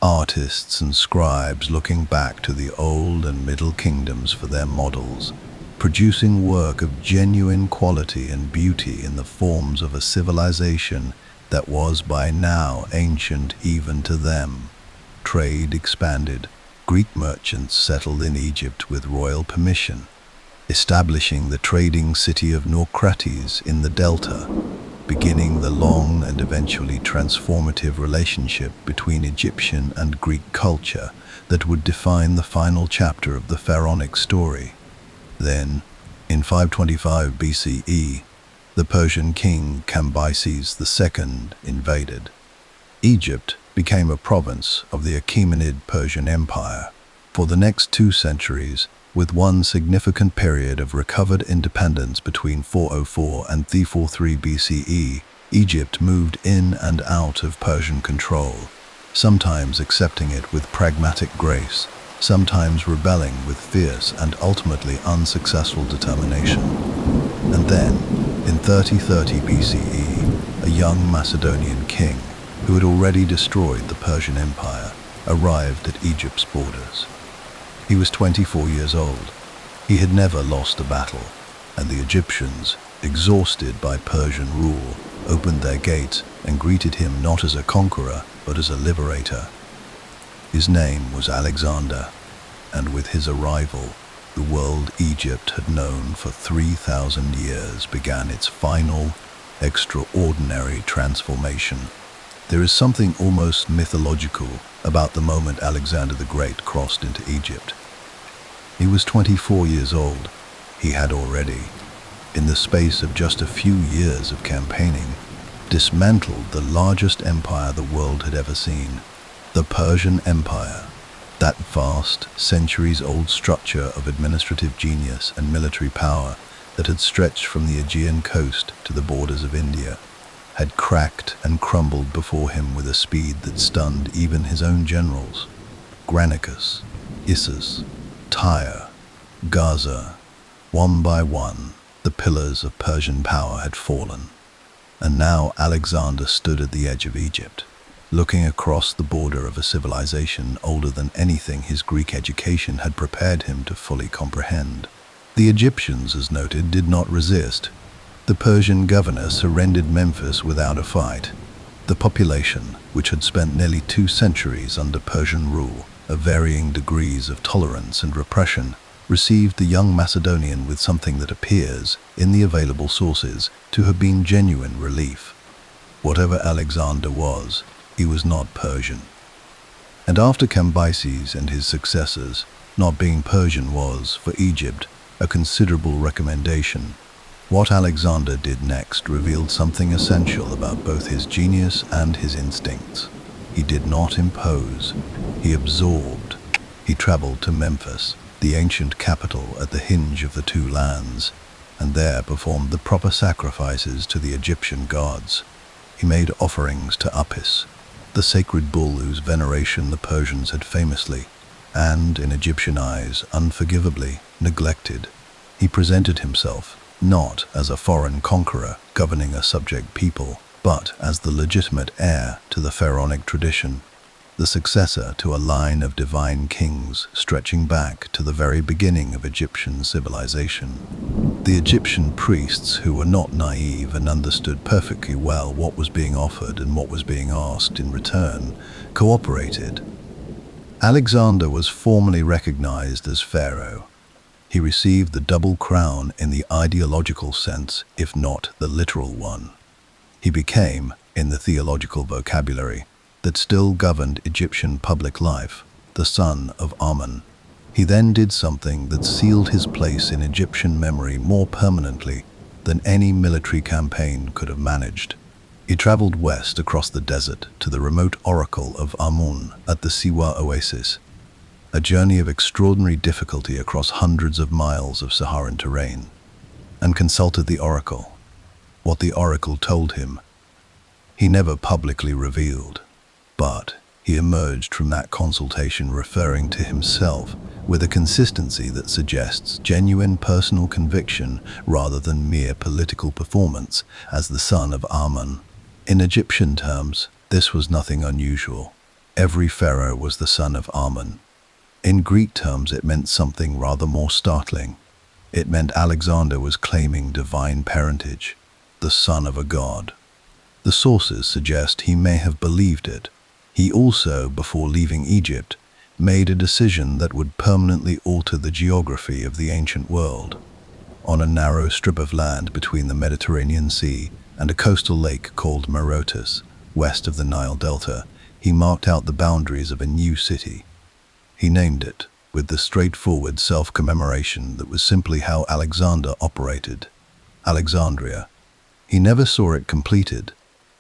artists and scribes looking back to the old and middle kingdoms for their models, producing work of genuine quality and beauty in the forms of a civilization that was by now ancient even to them. Trade expanded. Greek merchants settled in Egypt with royal permission, establishing the trading city of Naucratis in the Delta, beginning the long and eventually transformative relationship between Egyptian and Greek culture that would define the final chapter of the pharaonic story. Then, in 525 BCE, the Persian king Cambyses II invaded. Egypt became a province of the Achaemenid Persian Empire. For the next 2 centuries, with one significant period of recovered independence between 404 and 343 BCE, Egypt moved in and out of Persian control, sometimes accepting it with pragmatic grace, sometimes rebelling with fierce and ultimately unsuccessful determination. And then, in 3030 BCE, a young Macedonian king, who had already destroyed the Persian Empire, arrived at Egypt's borders. He was 24 years old. He had never lost a battle, and the Egyptians, exhausted by Persian rule, opened their gates and greeted him not as a conqueror, but as a liberator. His name was Alexander, and with his arrival, the world Egypt had known for 3,000 years began its final, extraordinary transformation. There is something almost mythological about the moment Alexander the Great crossed into Egypt. He was 24 years old. He had already, in the space of just a few years of campaigning, dismantled the largest empire the world had ever seen, the Persian Empire, that vast, centuries-old structure of administrative genius and military power that had stretched from the Aegean coast to the borders of India, had cracked and crumbled before him with a speed that stunned even his own generals. Granicus, Issus, Tyre, Gaza, one by one, the pillars of Persian power had fallen. And now Alexander stood at the edge of Egypt, looking across the border of a civilization older than anything his Greek education had prepared him to fully comprehend. The Egyptians, as noted, did not resist. The Persian governor surrendered Memphis without a fight. The population, which had spent nearly 2 centuries under Persian rule, of varying degrees of tolerance and repression, received the young Macedonian with something that appears, in the available sources, to have been genuine relief. Whatever Alexander was, he was not Persian. And after Cambyses and his successors, not being Persian was, for Egypt, a considerable recommendation. What Alexander did next revealed something essential about both his genius and his instincts. He did not impose, he absorbed. He traveled to Memphis, the ancient capital at the hinge of the 2 lands, and there performed the proper sacrifices to the Egyptian gods. He made offerings to Apis, the sacred bull whose veneration the Persians had famously, and in Egyptian eyes unforgivably, neglected. He presented himself not as a foreign conqueror governing a subject people, but as the legitimate heir to the pharaonic tradition, the successor to a line of divine kings stretching back to the very beginning of Egyptian civilization. The Egyptian priests, who were not naive and understood perfectly well what was being offered and what was being asked in return, cooperated. Alexander was formally recognized as pharaoh. He received the double crown in the ideological sense, if not the literal one. He became, in the theological vocabulary that still governed Egyptian public life, the son of Amun. He then did something that sealed his place in Egyptian memory more permanently than any military campaign could have managed. He traveled west across the desert to the remote oracle of Amun at the Siwa oasis, a journey of extraordinary difficulty across hundreds of miles of Saharan terrain, and consulted the oracle. What the oracle told him, he never publicly revealed, but he emerged from that consultation referring to himself with a consistency that suggests genuine personal conviction rather than mere political performance, as the son of Amun. In Egyptian terms, this was nothing unusual. Every pharaoh was the son of Amun. In Greek terms, it meant something rather more startling. It meant Alexander was claiming divine parentage, the son of a god. The sources suggest he may have believed it. He also, before leaving Egypt, made a decision that would permanently alter the geography of the ancient world. On a narrow strip of land between the Mediterranean Sea and a coastal lake called Marotus, west of the Nile Delta, he marked out the boundaries of a new city. He named it, with the straightforward self-commemoration that was simply how Alexander operated: Alexandria. He never saw it completed.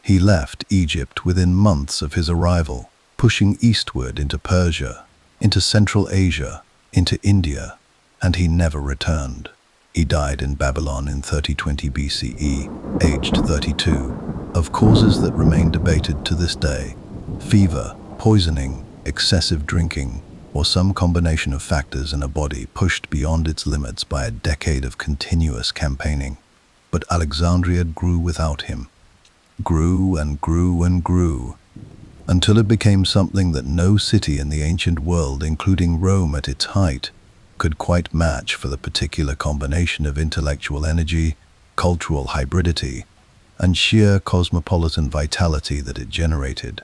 He left Egypt within months of his arrival, pushing eastward into Persia, into Central Asia, into India, and he never returned. He died in Babylon in 3020 BCE, aged 32, of causes that remain debated to this day: fever, poisoning, excessive drinking, or some combination of factors in a body pushed beyond its limits by a decade of continuous campaigning. But Alexandria grew without him. Grew and grew and grew, until it became something that no city in the ancient world, including Rome at its height, could quite match for the particular combination of intellectual energy, cultural hybridity, and sheer cosmopolitan vitality that it generated.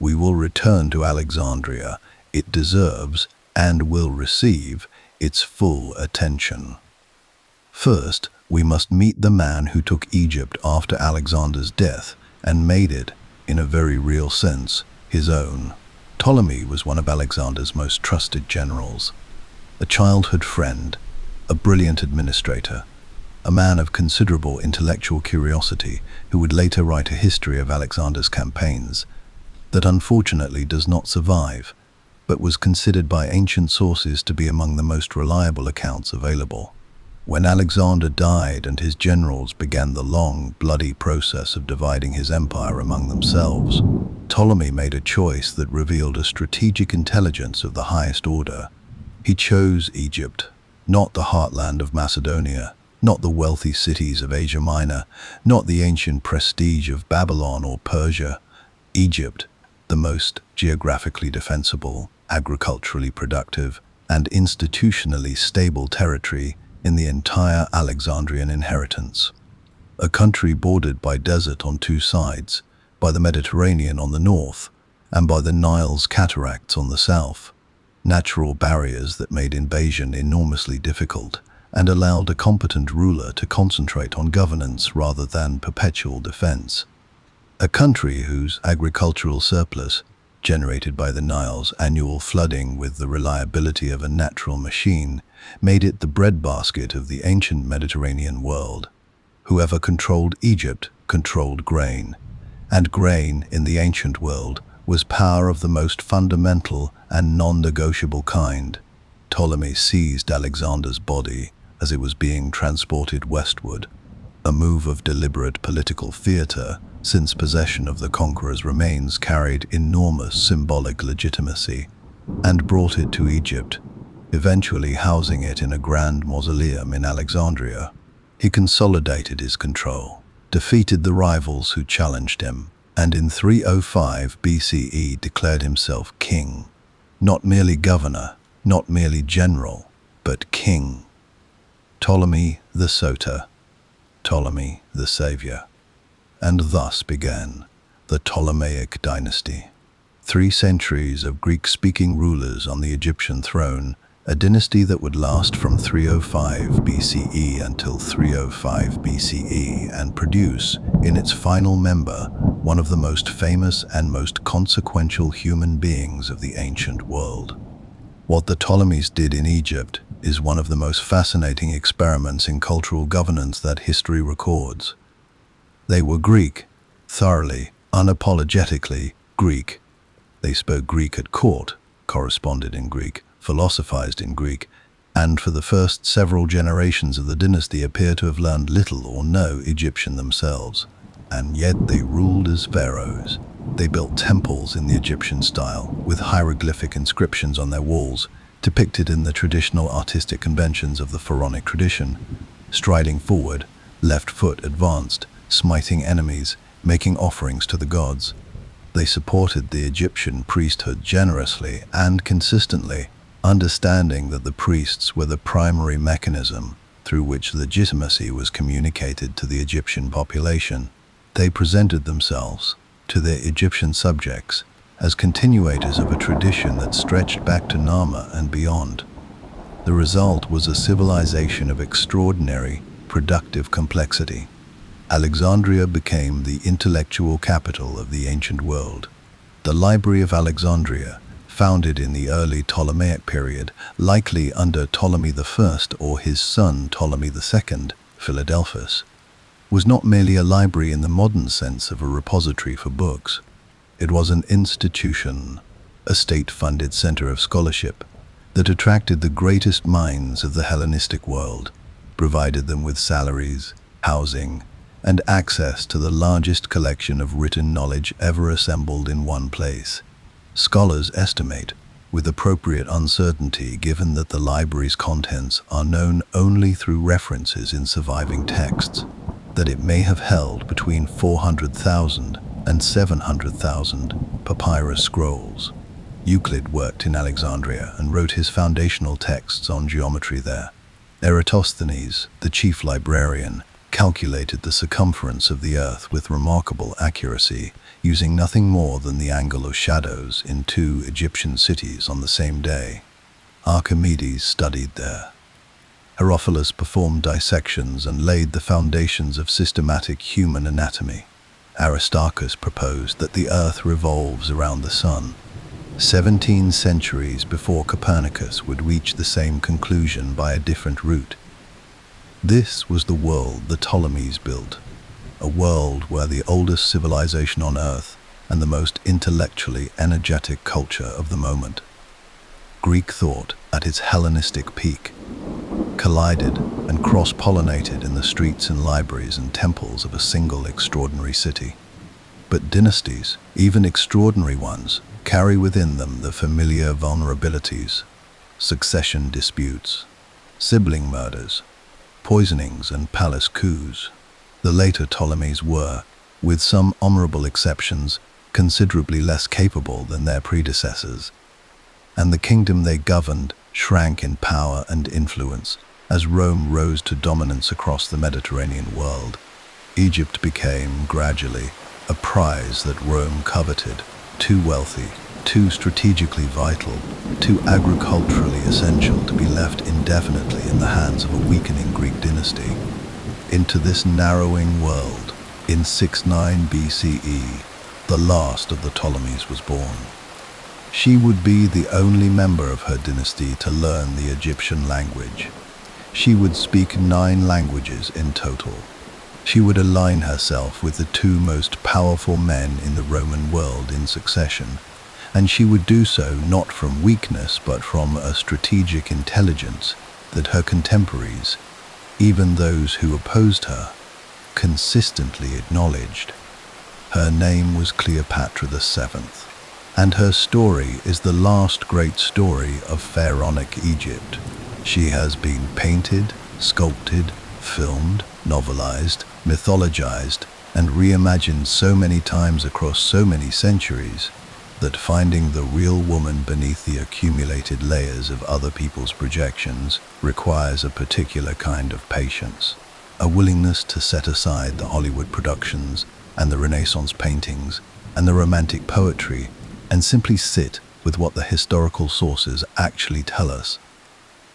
We will return to Alexandria. It deserves and will receive its full attention. First, we must meet the man who took Egypt after Alexander's death and made it, in a very real sense, his own. Ptolemy was one of Alexander's most trusted generals. A childhood friend, a brilliant administrator, a man of considerable intellectual curiosity who would later write a history of Alexander's campaigns that unfortunately does not survive, but was considered by ancient sources to be among the most reliable accounts available. When Alexander died and his generals began the long, bloody process of dividing his empire among themselves, Ptolemy made a choice that revealed a strategic intelligence of the highest order. He chose Egypt, not the heartland of Macedonia, not the wealthy cities of Asia Minor, not the ancient prestige of Babylon or Persia. Egypt, the most geographically defensible, agriculturally productive, and institutionally stable territory in the entire Alexandrian inheritance. A country bordered by desert on two sides, by the Mediterranean on the north, and by the Nile's cataracts on the south. Natural barriers that made invasion enormously difficult and allowed a competent ruler to concentrate on governance rather than perpetual defense. A country whose agricultural surplus, generated by the Nile's annual flooding with the reliability of a natural machine, made it the breadbasket of the ancient Mediterranean world. Whoever controlled Egypt controlled grain, and grain in the ancient world was power of the most fundamental and non-negotiable kind. Ptolemy seized Alexander's body as it was being transported westward, a move of deliberate political theater, since possession of the conqueror's remains carried enormous symbolic legitimacy, and brought it to Egypt, eventually housing it in a grand mausoleum in Alexandria. He consolidated his control, defeated the rivals who challenged him, and in 305 BCE declared himself king. Not merely governor, not merely general, but king. Ptolemy the Soter, Ptolemy the Savior. And thus began the Ptolemaic dynasty. 3 centuries of Greek-speaking rulers on the Egyptian throne, a dynasty that would last from 305 BCE until 305 BCE and produce, in its final member, one of the most famous and most consequential human beings of the ancient world. What the Ptolemies did in Egypt is one of the most fascinating experiments in cultural governance that history records. They were Greek, thoroughly, unapologetically Greek. They spoke Greek at court, corresponded in Greek, philosophized in Greek, and for the first several generations of the dynasty appear to have learned little or no Egyptian themselves. And yet they ruled as pharaohs. They built temples in the Egyptian style, with hieroglyphic inscriptions on their walls, depicted in the traditional artistic conventions of the Pharaonic tradition, striding forward, left foot advanced, smiting enemies, making offerings to the gods. They supported the Egyptian priesthood generously and consistently, understanding that the priests were the primary mechanism through which legitimacy was communicated to the Egyptian population. They presented themselves to their Egyptian subjects as continuators of a tradition that stretched back to Nama and beyond. The result was a civilization of extraordinary, productive complexity. Alexandria became the intellectual capital of the ancient world. The Library of Alexandria, founded in the early Ptolemaic period, likely under Ptolemy I or his son Ptolemy II, Philadelphus, was not merely a library in the modern sense of a repository for books. It was an institution, a state-funded center of scholarship that attracted the greatest minds of the Hellenistic world, provided them with salaries, housing, and access to the largest collection of written knowledge ever assembled in one place. Scholars estimate, with appropriate uncertainty given that the library's contents are known only through references in surviving texts, that it may have held between 400,000 and 700,000 papyrus scrolls. Euclid worked in Alexandria and wrote his foundational texts on geometry there. Eratosthenes, the chief librarian, calculated the circumference of the earth with remarkable accuracy, using nothing more than the angle of shadows in two Egyptian cities on the same day. Archimedes studied there. Herophilus performed dissections and laid the foundations of systematic human anatomy. Aristarchus proposed that the earth revolves around the sun. 17 centuries before Copernicus would reach the same conclusion by a different route. This was the world the Ptolemies built, a world where the oldest civilization on Earth and the most intellectually energetic culture of the moment, Greek thought at its Hellenistic peak, collided and cross-pollinated in the streets and libraries and temples of a single extraordinary city. But dynasties, even extraordinary ones, carry within them the familiar vulnerabilities, succession disputes, sibling murders, poisonings and palace coups. The later Ptolemies were, with some honorable exceptions, considerably less capable than their predecessors, and the kingdom they governed shrank in power and influence as Rome rose to dominance across the Mediterranean world. Egypt became, gradually, a prize that Rome coveted, too wealthy, too strategically vital, too agriculturally essential to be left indefinitely in the hands of a weakening Greek dynasty. Into this narrowing world, in 69 BCE, the last of the Ptolemies was born. She would be the only member of her dynasty to learn the Egyptian language. She would speak 9 languages in total. She would align herself with the 2 most powerful men in the Roman world in succession, and she would do so not from weakness but from a strategic intelligence that her contemporaries, even those who opposed her, consistently acknowledged. Her name was Cleopatra VII, and her story is the last great story of pharaonic Egypt. She has been painted, sculpted, filmed, novelized, mythologized, and reimagined so many times across so many centuries that finding the real woman beneath the accumulated layers of other people's projections requires a particular kind of patience, a willingness to set aside the Hollywood productions and the Renaissance paintings and the romantic poetry and simply sit with what the historical sources actually tell us,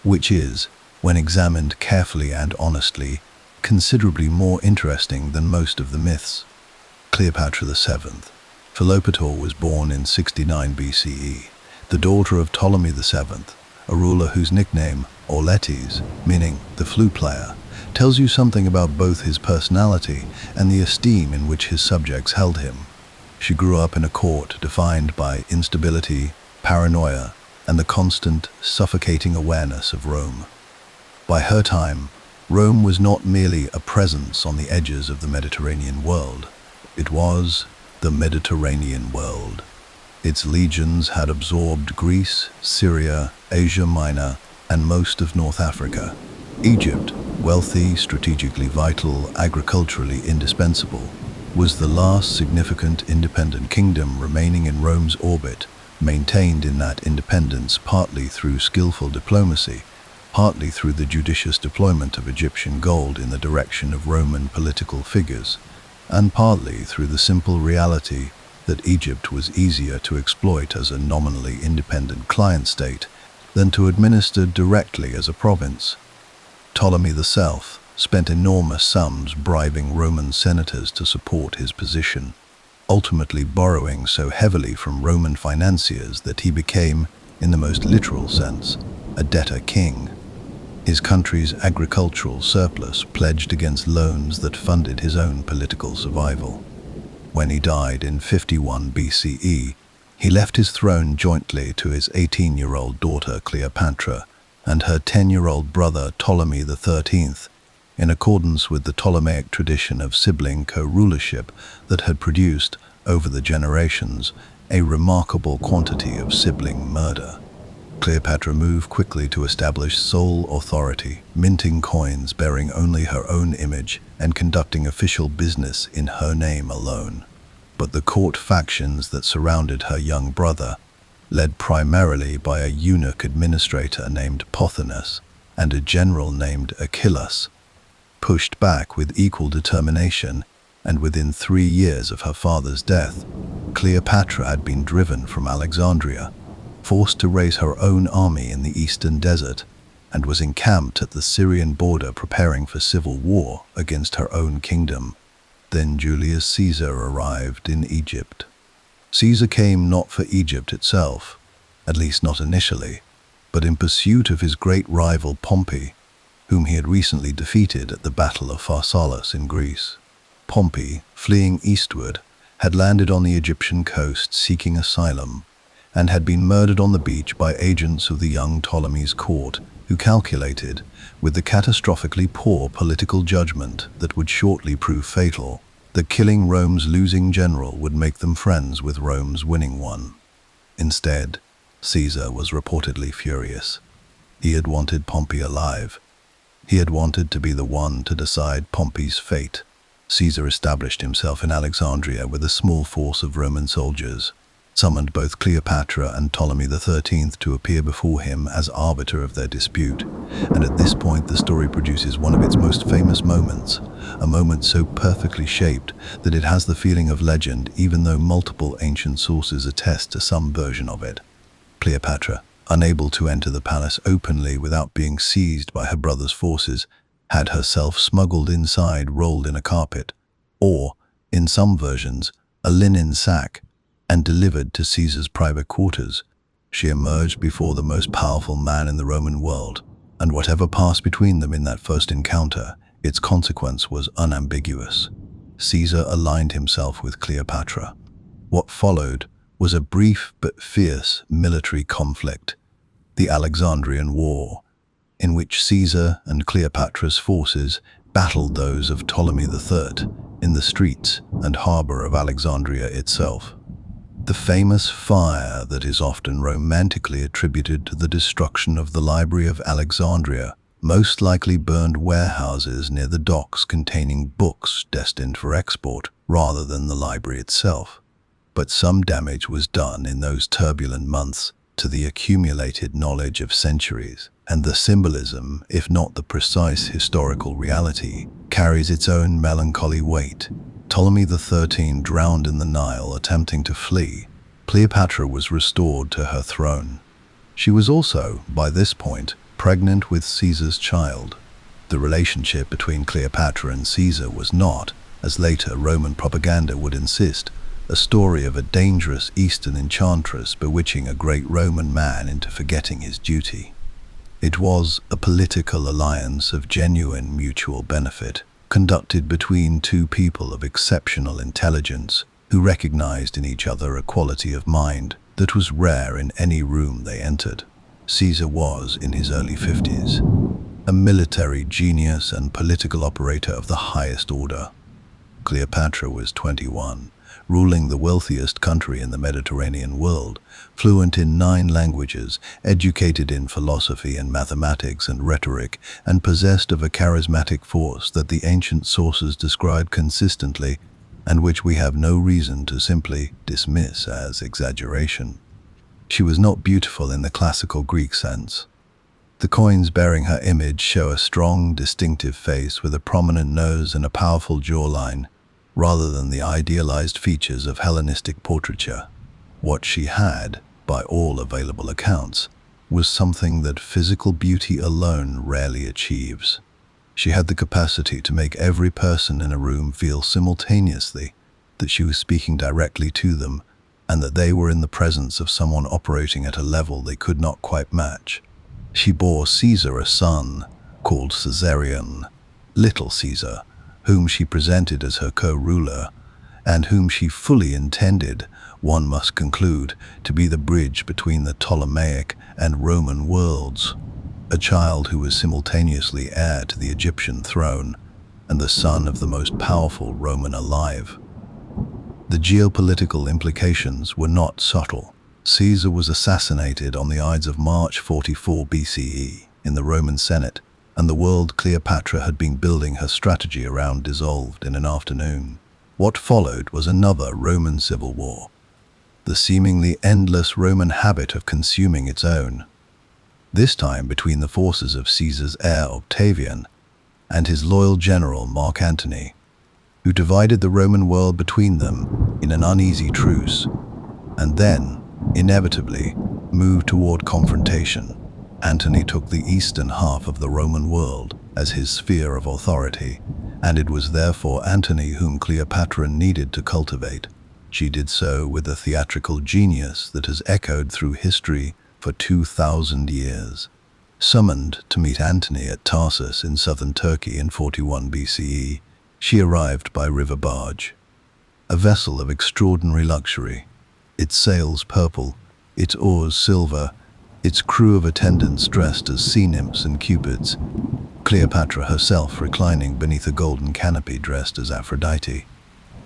which is, when examined carefully and honestly, considerably more interesting than most of the myths. Cleopatra VII. Philopator was born in 69 BCE, the daughter of Ptolemy VII, a ruler whose nickname, Auletes, meaning the flute player, tells you something about both his personality and the esteem in which his subjects held him. She grew up in a court defined by instability, paranoia, and the constant, suffocating awareness of Rome. By her time, Rome was not merely a presence on the edges of the Mediterranean world. It was the Mediterranean world. Its legions had absorbed Greece, Syria, Asia Minor, and most of North Africa. Egypt, wealthy, strategically vital, agriculturally indispensable, was the last significant independent kingdom remaining in Rome's orbit, maintained in that independence partly through skillful diplomacy, partly through the judicious deployment of Egyptian gold in the direction of Roman political figures, and partly through the simple reality that Egypt was easier to exploit as a nominally independent client state than to administer directly as a province. Ptolemy the South spent enormous sums bribing Roman senators to support his position, ultimately borrowing so heavily from Roman financiers that he became, in the most literal sense, a debtor king. His country's agricultural surplus pledged against loans that funded his own political survival. When he died in 51 BCE, he left his throne jointly to his 18-year-old daughter Cleopatra and her 10-year-old brother Ptolemy XIII, in accordance with the Ptolemaic tradition of sibling co-rulership that had produced, over the generations, a remarkable quantity of sibling murder. Cleopatra moved quickly to establish sole authority, minting coins bearing only her own image and conducting official business in her name alone. But the court factions that surrounded her young brother, led primarily by a eunuch administrator named Pothinus and a general named Achillas, pushed back with equal determination, and within 3 years of her father's death, Cleopatra had been driven from Alexandria, forced to raise her own army in the eastern desert, and was encamped at the Syrian border preparing for civil war against her own kingdom. Then Julius Caesar arrived in Egypt. Caesar came not for Egypt itself, at least not initially, but in pursuit of his great rival Pompey, whom he had recently defeated at the Battle of Pharsalus in Greece. Pompey, fleeing eastward, had landed on the Egyptian coast seeking asylum, and had been murdered on the beach by agents of the young Ptolemy's court, who calculated, with the catastrophically poor political judgment that would shortly prove fatal, that killing Rome's losing general would make them friends with Rome's winning one. Instead, Caesar was reportedly furious. He had wanted Pompey alive. He had wanted to be the one to decide Pompey's fate. Caesar established himself in Alexandria with a small force of Roman soldiers, summoned both Cleopatra and Ptolemy XIII to appear before him as arbiter of their dispute, and at this point the story produces one of its most famous moments, a moment so perfectly shaped that it has the feeling of legend even though multiple ancient sources attest to some version of it. Cleopatra, unable to enter the palace openly without being seized by her brother's forces, had herself smuggled inside rolled in a carpet, or, in some versions, a linen sack, and delivered to Caesar's private quarters. She emerged before the most powerful man in the Roman world, and whatever passed between them in that first encounter, its consequence was unambiguous. Caesar aligned himself with Cleopatra. What followed was a brief but fierce military conflict, the Alexandrian War, in which Caesar and Cleopatra's forces battled those of Ptolemy III in the streets and harbor of Alexandria itself. The famous fire that is often romantically attributed to the destruction of the Library of Alexandria most likely burned warehouses near the docks containing books destined for export rather than the library itself. But some damage was done in those turbulent months to the accumulated knowledge of centuries, and the symbolism, if not the precise historical reality, carries its own melancholy weight. Ptolemy XIII drowned in the Nile attempting to flee. Cleopatra was restored to her throne. She was also, by this point, pregnant with Caesar's child. The relationship between Cleopatra and Caesar was not, as later Roman propaganda would insist, a story of a dangerous Eastern enchantress bewitching a great Roman man into forgetting his duty. It was a political alliance of genuine mutual benefit, conducted between two people of exceptional intelligence who recognized in each other a quality of mind that was rare in any room they entered. Caesar was, in his early 50s, a military genius and political operator of the highest order. Cleopatra was 21, ruling the wealthiest country in the Mediterranean world, fluent in 9 languages, educated in philosophy and mathematics and rhetoric, and possessed of a charismatic force that the ancient sources describe consistently and which we have no reason to simply dismiss as exaggeration. She was not beautiful in the classical Greek sense. The coins bearing her image show a strong, distinctive face with a prominent nose and a powerful jawline, rather than the idealized features of Hellenistic portraiture. What she had, by all available accounts, was something that physical beauty alone rarely achieves. She had the capacity to make every person in a room feel simultaneously that she was speaking directly to them and that they were in the presence of someone operating at a level they could not quite match. She bore Caesar a son, called Caesarion, Little Caesar, whom she presented as her co-ruler, and whom she fully intended, one must conclude, to be the bridge between the Ptolemaic and Roman worlds, a child who was simultaneously heir to the Egyptian throne and the son of the most powerful Roman alive. The geopolitical implications were not subtle. Caesar was assassinated on the Ides of March 44 BCE in the Roman Senate, and the world Cleopatra had been building her strategy around dissolved in an afternoon. What followed was another Roman civil war, the seemingly endless Roman habit of consuming its own, this time between the forces of Caesar's heir Octavian and his loyal general Mark Antony, who divided the Roman world between them in an uneasy truce, and then, inevitably, moved toward confrontation. Antony took the eastern half of the Roman world as his sphere of authority, and it was therefore Antony whom Cleopatra needed to cultivate. She did so with a theatrical genius that has echoed through history for 2,000 years. Summoned to meet Antony at Tarsus in southern Turkey in 41 BCE, she arrived by river barge, a vessel of extraordinary luxury, its sails purple, its oars silver, its crew of attendants dressed as sea nymphs and cupids, Cleopatra herself reclining beneath a golden canopy dressed as Aphrodite.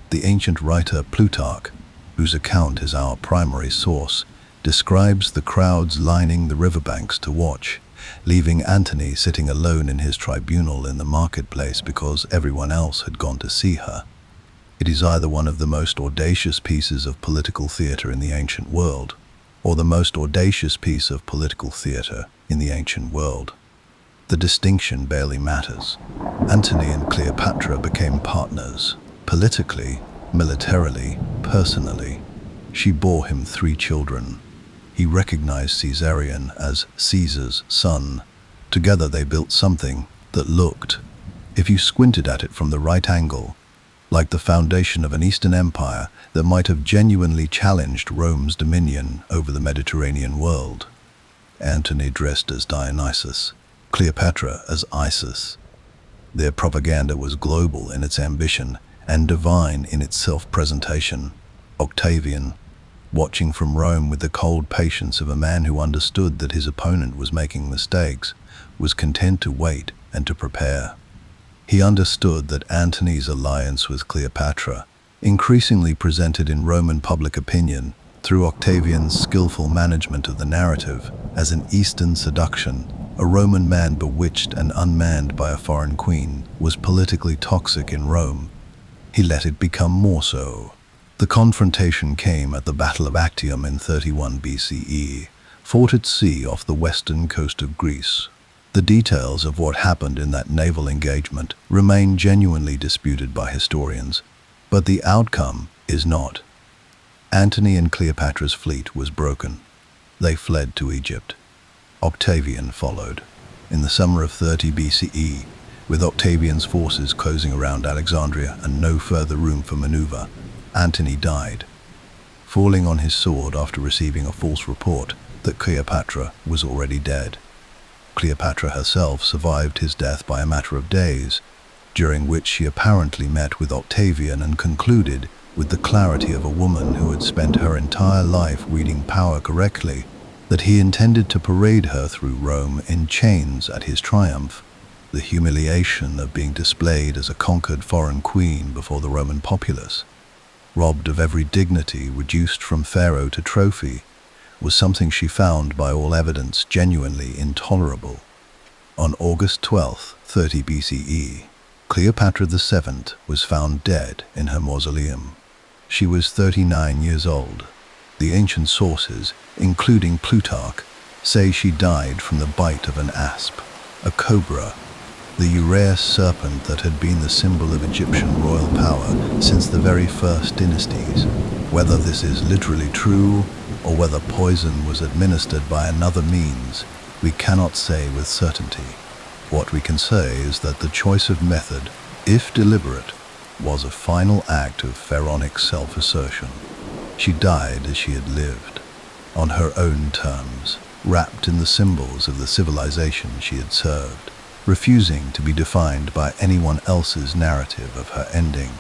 The ancient writer Plutarch, whose account is our primary source, describes the crowds lining the riverbanks to watch, leaving Antony sitting alone in his tribunal in the marketplace because everyone else had gone to see her. It is either one of the most audacious pieces of political theater in the ancient world, or the most audacious piece of political theater in the ancient world. The distinction barely matters. Antony and Cleopatra became partners, politically, militarily, personally. She bore him 3 children. He recognized Caesarion as Caesar's son. Together they built something that looked, if you squinted at it from the right angle, like the foundation of an Eastern empire that might have genuinely challenged Rome's dominion over the Mediterranean world. Antony dressed as Dionysus, Cleopatra as Isis. Their propaganda was global in its ambition and divine in its self-presentation. Octavian, watching from Rome with the cold patience of a man who understood that his opponent was making mistakes, was content to wait and to prepare. He understood that Antony's alliance with Cleopatra, increasingly presented in Roman public opinion through Octavian's skillful management of the narrative as an Eastern seduction, a Roman man bewitched and unmanned by a foreign queen, was politically toxic in Rome. He let it become more so. The confrontation came at the Battle of Actium in 31 BCE, fought at sea off the western coast of Greece. The details of what happened in that naval engagement remain genuinely disputed by historians, but the outcome is not. Antony and Cleopatra's fleet was broken. They fled to Egypt. Octavian followed. In the summer of 30 BCE, with Octavian's forces closing around Alexandria and no further room for maneuver, Antony died, falling on his sword after receiving a false report that Cleopatra was already dead. Cleopatra herself survived his death by a matter of days, during which she apparently met with Octavian and concluded, with the clarity of a woman who had spent her entire life reading power correctly, that he intended to parade her through Rome in chains at his triumph. The humiliation of being displayed as a conquered foreign queen before the Roman populace. robbed of every dignity, reduced from pharaoh to trophy, was something she found by all evidence genuinely intolerable. On August 12, 30 BCE, Cleopatra VII was found dead in her mausoleum. She was 39 years old. The ancient sources, including Plutarch, say she died from the bite of an asp, a cobra, the uraeus serpent that had been the symbol of Egyptian royal power since the very first dynasties. Whether this is literally true, or whether poison was administered by another means, we cannot say with certainty. What we can say is that the choice of method, if deliberate, was a final act of pharaonic self-assertion. She died as she had lived, on her own terms, wrapped in the symbols of the civilization she had served, refusing to be defined by anyone else's narrative of her ending.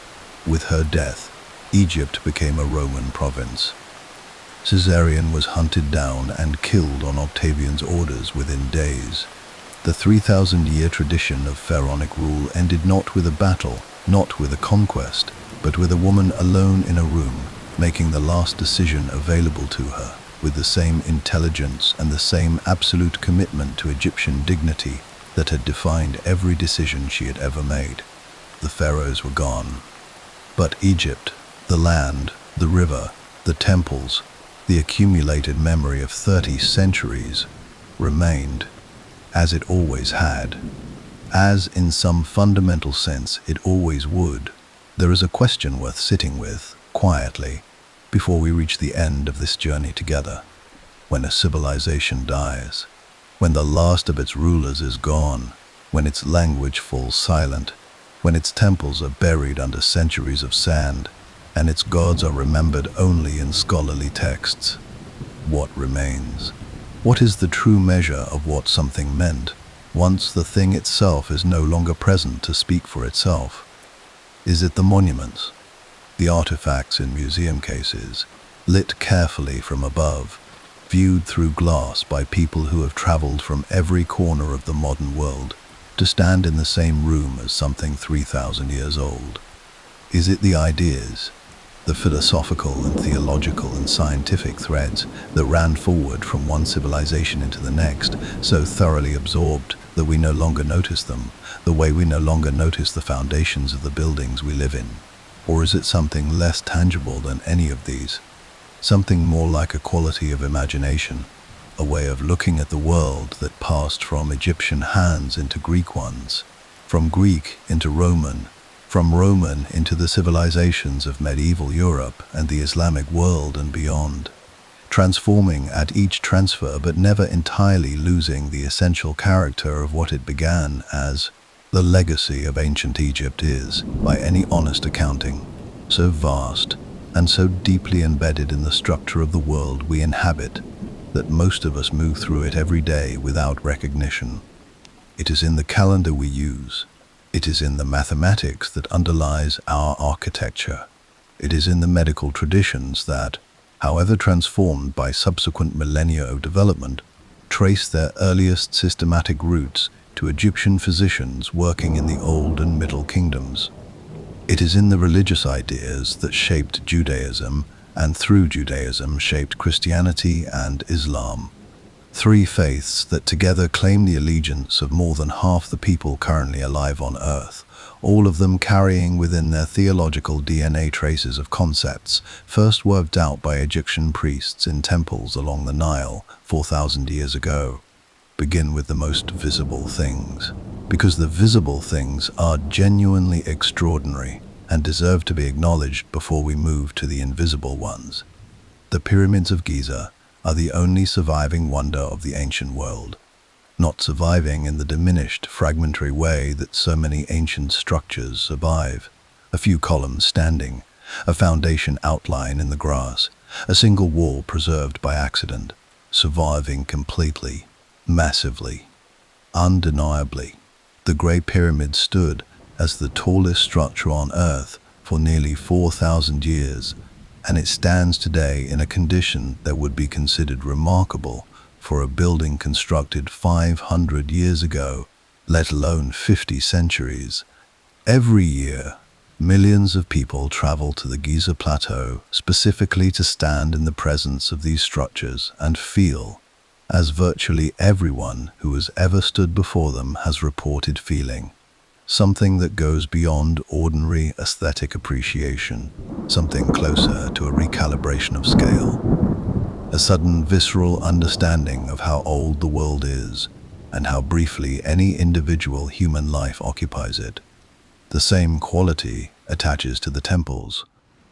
With her death, Egypt became a Roman province. Caesarion was hunted down and killed on Octavian's orders within days. The 3,000-year tradition of pharaonic rule ended not with a battle, not with a conquest, but with a woman alone in a room, making the last decision available to her, with the same intelligence and the same absolute commitment to Egyptian dignity that had defined every decision she had ever made. The pharaohs were gone. But Egypt, the land, the river, the temples, the accumulated memory of 30 centuries, remained, as it always had, as in some fundamental sense it always would. There is a question worth sitting with, quietly, before we reach the end of this journey together. When a civilization dies, when the last of its rulers is gone, when its language falls silent, when its temples are buried under centuries of sand, and its gods are remembered only in scholarly texts, what remains? What is the true measure of what something meant, once the thing itself is no longer present to speak for itself? Is it the monuments, the artifacts in museum cases, lit carefully from above, viewed through glass by people who have traveled from every corner of the modern world to stand in the same room as something 3,000 years old? Is it the ideas, the philosophical and theological and scientific threads that ran forward from one civilization into the next, so thoroughly absorbed that we no longer notice them, the way we no longer notice the foundations of the buildings we live in? Or is it something less tangible than any of these? Something more like a quality of imagination, a way of looking at the world that passed from Egyptian hands into Greek ones, from Greek into Roman, from Roman into the civilizations of medieval Europe and the Islamic world and beyond, transforming at each transfer but never entirely losing the essential character of what it began as. The legacy of ancient Egypt is, by any honest accounting, so vast and so deeply embedded in the structure of the world we inhabit that most of us move through it every day without recognition. It is in the calendar we use. It is in the mathematics that underlies our architecture. It is in the medical traditions that, however transformed by subsequent millennia of development, trace their earliest systematic roots to Egyptian physicians working in the Old and Middle Kingdoms. It is in the religious ideas that shaped Judaism, and through Judaism shaped Christianity and Islam. Three faiths that together claim the allegiance of more than half the people currently alive on Earth, all of them carrying within their theological DNA traces of concepts first worked out by Egyptian priests in temples along the Nile 4,000 years ago. Begin with the most visible things, because the visible things are genuinely extraordinary and deserve to be acknowledged before we move to the invisible ones. The pyramids of Giza are the only surviving wonder of the ancient world, not surviving in the diminished, fragmentary way that so many ancient structures survive. A few columns standing, a foundation outline in the grass, a single wall preserved by accident, surviving completely, massively, undeniably. The Great Pyramid stood as the tallest structure on Earth for nearly 4,000 years, and it stands today in a condition that would be considered remarkable for a building constructed 500 years ago, let alone 50 centuries. Every year, Millions of people travel to the Giza Plateau specifically to stand in the presence of these structures and feel, as virtually everyone who has ever stood before them has reported feeling, something that goes beyond ordinary aesthetic appreciation, something closer to a recalibration of scale, a sudden visceral understanding of how old the world is and how briefly any individual human life occupies it. The same quality attaches to the temples.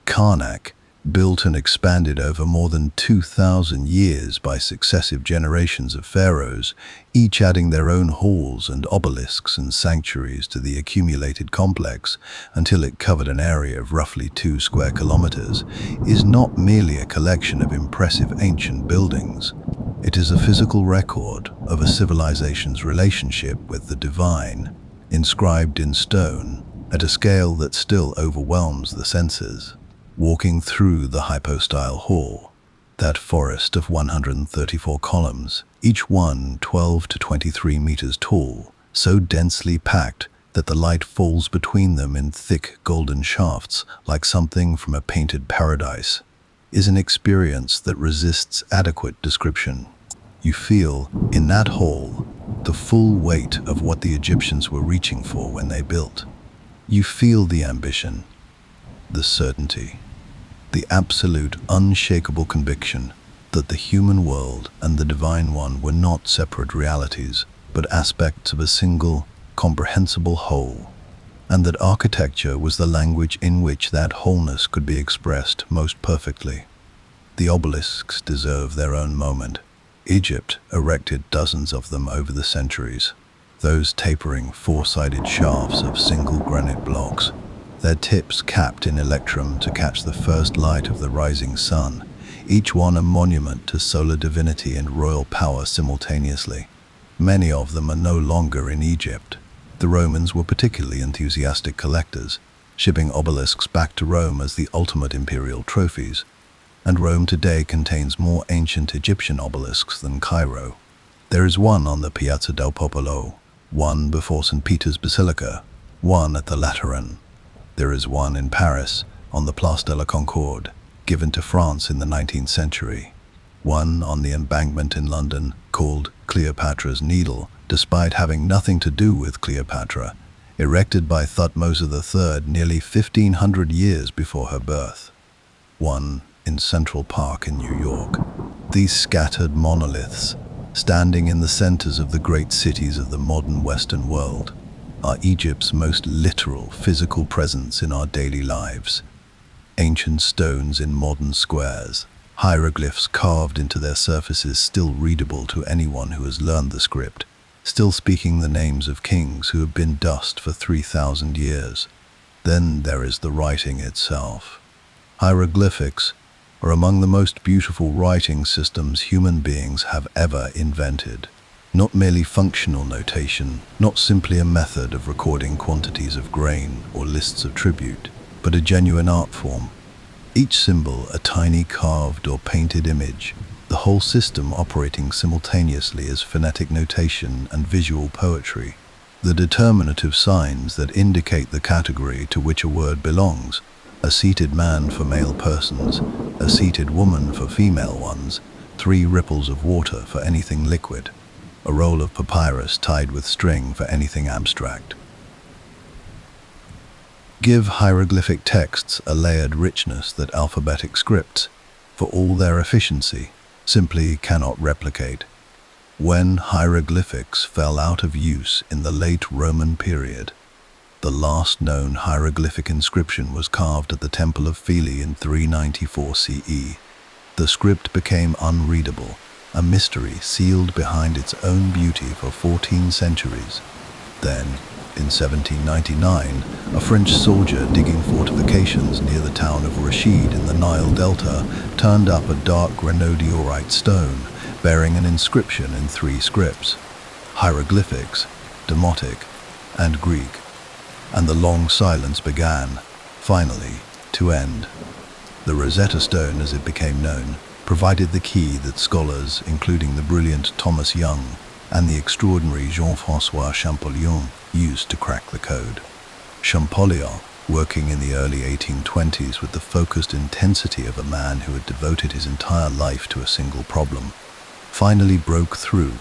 Karnak, built and expanded over more than 2,000 years by successive generations of pharaohs, each adding their own halls and obelisks and sanctuaries to the accumulated complex until it covered an area of roughly 2 square kilometers, is not merely a collection of impressive ancient buildings. It is a physical record of a civilization's relationship with the divine, inscribed in stone at a scale that still overwhelms the senses. Walking through the hypostyle hall, that forest of 134 columns, each one 12 to 23 meters tall, so densely packed that the light falls between them in thick golden shafts like something from a painted paradise, is an experience that resists adequate description. You feel, in that hall, the full weight of what the Egyptians were reaching for when they built. You feel the ambition, the certainty, the absolute, unshakable conviction that the human world and the divine one were not separate realities, but aspects of a single, comprehensible whole, and that architecture was the language in which that wholeness could be expressed most perfectly. The obelisks deserve their own moment. Egypt erected dozens of them over the centuries, those tapering four-sided shafts of single granite blocks, their tips capped in electrum to catch the first light of the rising sun, each one a monument to solar divinity and royal power simultaneously. Many of them are no longer in Egypt. The Romans were particularly enthusiastic collectors, shipping obelisks back to Rome as the ultimate imperial trophies, and Rome today contains more ancient Egyptian obelisks than Cairo. There is one on the Piazza del Popolo, one before St. Peter's Basilica, one at the Lateran. There is one in Paris, on the Place de la Concorde, given to France in the 19th century. One on the embankment in London, called Cleopatra's Needle, despite having nothing to do with Cleopatra, erected by Thutmose III nearly 1,500 years before her birth. One in Central Park in New York. These scattered monoliths, standing in the centers of the great cities of the modern Western world, are Egypt's most literal physical presence in our daily lives. Ancient stones in modern squares, hieroglyphs carved into their surfaces still readable to anyone who has learned the script, still speaking the names of kings who have been dust for 3,000 years. Then there is the writing itself. Hieroglyphics are among the most beautiful writing systems human beings have ever invented. Not merely functional notation, not simply a method of recording quantities of grain or lists of tribute, but a genuine art form. Each symbol a tiny carved or painted image, the whole system operating simultaneously as phonetic notation and visual poetry. The determinative signs that indicate the category to which a word belongs, a seated man for male persons, a seated woman for female ones, 3 ripples of water for anything liquid, a roll of papyrus tied with string for anything abstract. Give hieroglyphic texts a layered richness that alphabetic scripts, for all their efficiency, simply cannot replicate. When hieroglyphics fell out of use in the late Roman period, the last known hieroglyphic inscription was carved at the Temple of Philae in 394 CE. The script became unreadable, a mystery sealed behind its own beauty for 14 centuries. Then, in 1799, a French soldier digging fortifications near the town of Rashid in the Nile Delta turned up a dark granodiorite stone bearing an inscription in 3 scripts: hieroglyphics, Demotic, and Greek. And the long silence began, finally, to end. The Rosetta Stone, as it became known, provided the key that scholars, including the brilliant Thomas Young and the extraordinary Jean-François Champollion, used to crack the code. Champollion, working in the early 1820s with the focused intensity of a man who had devoted his entire life to a single problem, finally broke through,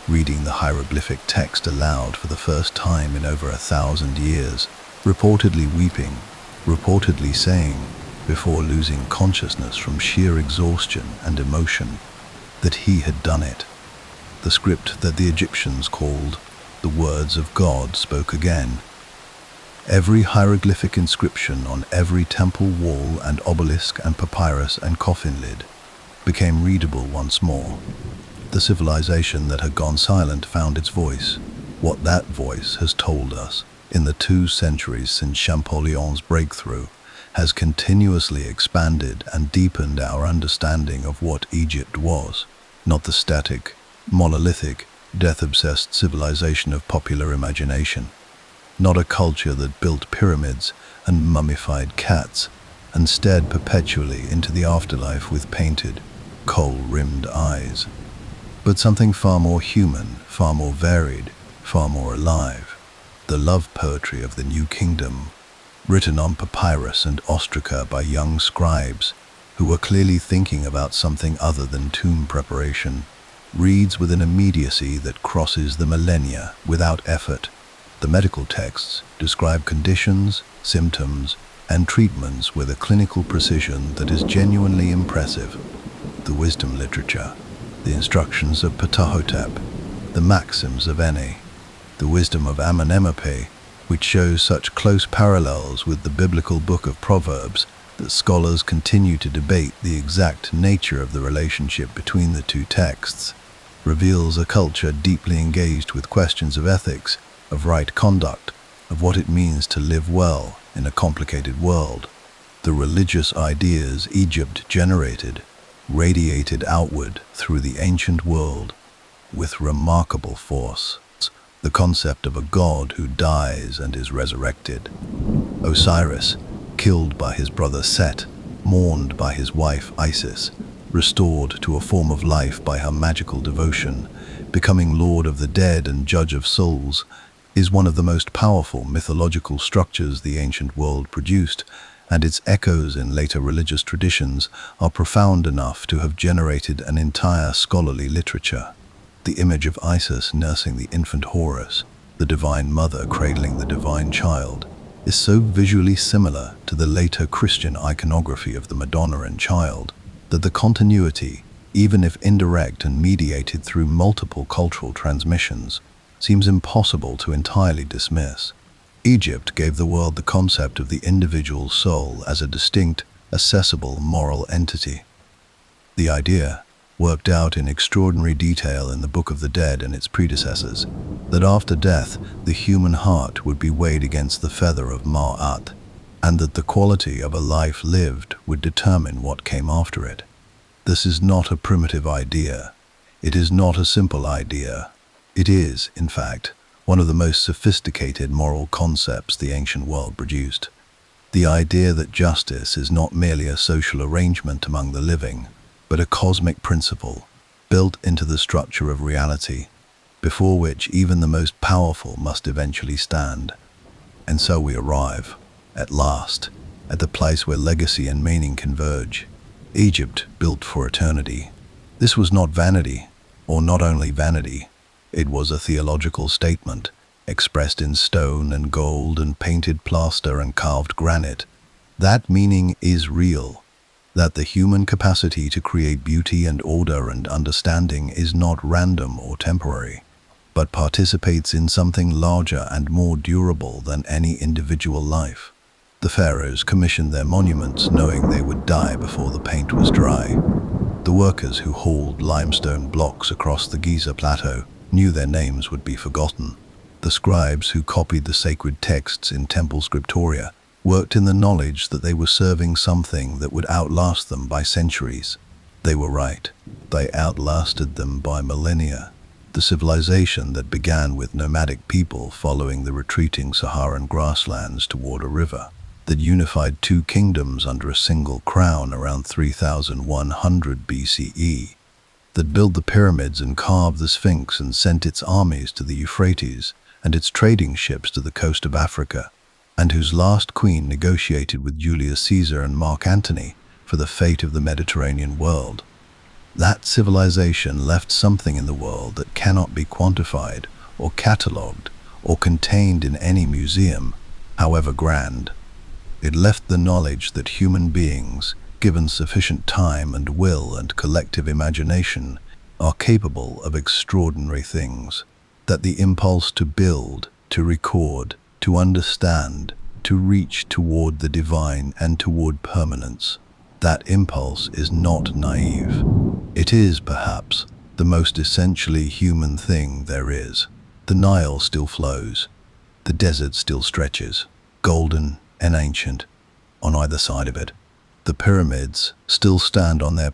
reading the hieroglyphic text aloud for the first time in over 1,000 years, reportedly weeping, reportedly saying, before losing consciousness from sheer exhaustion and emotion, that he had done it. The script that the Egyptians called the words of God spoke again. Every hieroglyphic inscription on every temple wall and obelisk and papyrus and coffin lid became readable once more. The civilization that had gone silent found its voice. What that voice has told us in the 2 centuries since Champollion's breakthrough has continuously expanded and deepened our understanding of what Egypt was, not the static, monolithic, death-obsessed civilization of popular imagination, not a culture that built pyramids and mummified cats and stared perpetually into the afterlife with painted, coal-rimmed eyes, but something far more human, far more varied, far more alive, the love poetry of the New Kingdom, written on papyrus and ostraca by young scribes who were clearly thinking about something other than tomb preparation, reads with an immediacy that crosses the millennia without effort. The medical texts describe conditions, symptoms, and treatments with a clinical precision that is genuinely impressive. The wisdom literature, the instructions of Ptahhotep, the maxims of Ene, the wisdom of Amenemope, which shows such close parallels with the biblical book of Proverbs that scholars continue to debate the exact nature of the relationship between the 2 texts, reveals a culture deeply engaged with questions of ethics, of right conduct, of what it means to live well in a complicated world. The religious ideas Egypt generated radiated outward through the ancient world with remarkable force. The concept of a god who dies and is resurrected. Osiris, killed by his brother Set, mourned by his wife Isis, restored to a form of life by her magical devotion, becoming lord of the dead and judge of souls, is one of the most powerful mythological structures the ancient world produced, and its echoes in later religious traditions are profound enough to have generated an entire scholarly literature. The image of Isis nursing the infant Horus, the divine mother cradling the divine child, is so visually similar to the later Christian iconography of the Madonna and Child that the continuity, even if indirect and mediated through multiple cultural transmissions, seems impossible to entirely dismiss. Egypt gave the world the concept of the individual soul as a distinct, accessible moral entity. The idea, worked out in extraordinary detail in the Book of the Dead and its predecessors, that after death the human heart would be weighed against the feather of Ma'at, and that the quality of a life lived would determine what came after it. This is not a primitive idea. It is not a simple idea. It is, in fact, one of the most sophisticated moral concepts the ancient world produced. The idea that justice is not merely a social arrangement among the living, but a cosmic principle built into the structure of reality, before which even the most powerful must eventually stand. And so we arrive, at last, at the place where legacy and meaning converge. Egypt built for eternity. This was not vanity, or not only vanity. It was a theological statement, expressed in stone and gold and painted plaster and carved granite. That meaning is real, that the human capacity to create beauty and order and understanding is not random or temporary, but participates in something larger and more durable than any individual life. The pharaohs commissioned their monuments knowing they would die before the paint was dry. The workers who hauled limestone blocks across the Giza plateau knew their names would be forgotten. The scribes who copied the sacred texts in temple scriptoria worked in the knowledge that they were serving something that would outlast them by centuries. They were right. They outlasted them by millennia. The civilization that began with nomadic people following the retreating Saharan grasslands toward a river, that unified 2 kingdoms under a single crown around 3100 BCE, that built the pyramids and carved the Sphinx and sent its armies to the Euphrates and its trading ships to the coast of Africa, and whose last queen negotiated with Julius Caesar and Mark Antony for the fate of the Mediterranean world. That civilization left something in the world that cannot be quantified or catalogued or contained in any museum, however grand. It left the knowledge that human beings, given sufficient time and will and collective imagination, are capable of extraordinary things, that the impulse to build, to record, to understand, to reach toward the divine and toward permanence, that impulse is not naive. It is, perhaps, the most essentially human thing there is. The Nile still flows. The desert still stretches, golden and ancient, on either side of it. The pyramids still stand on their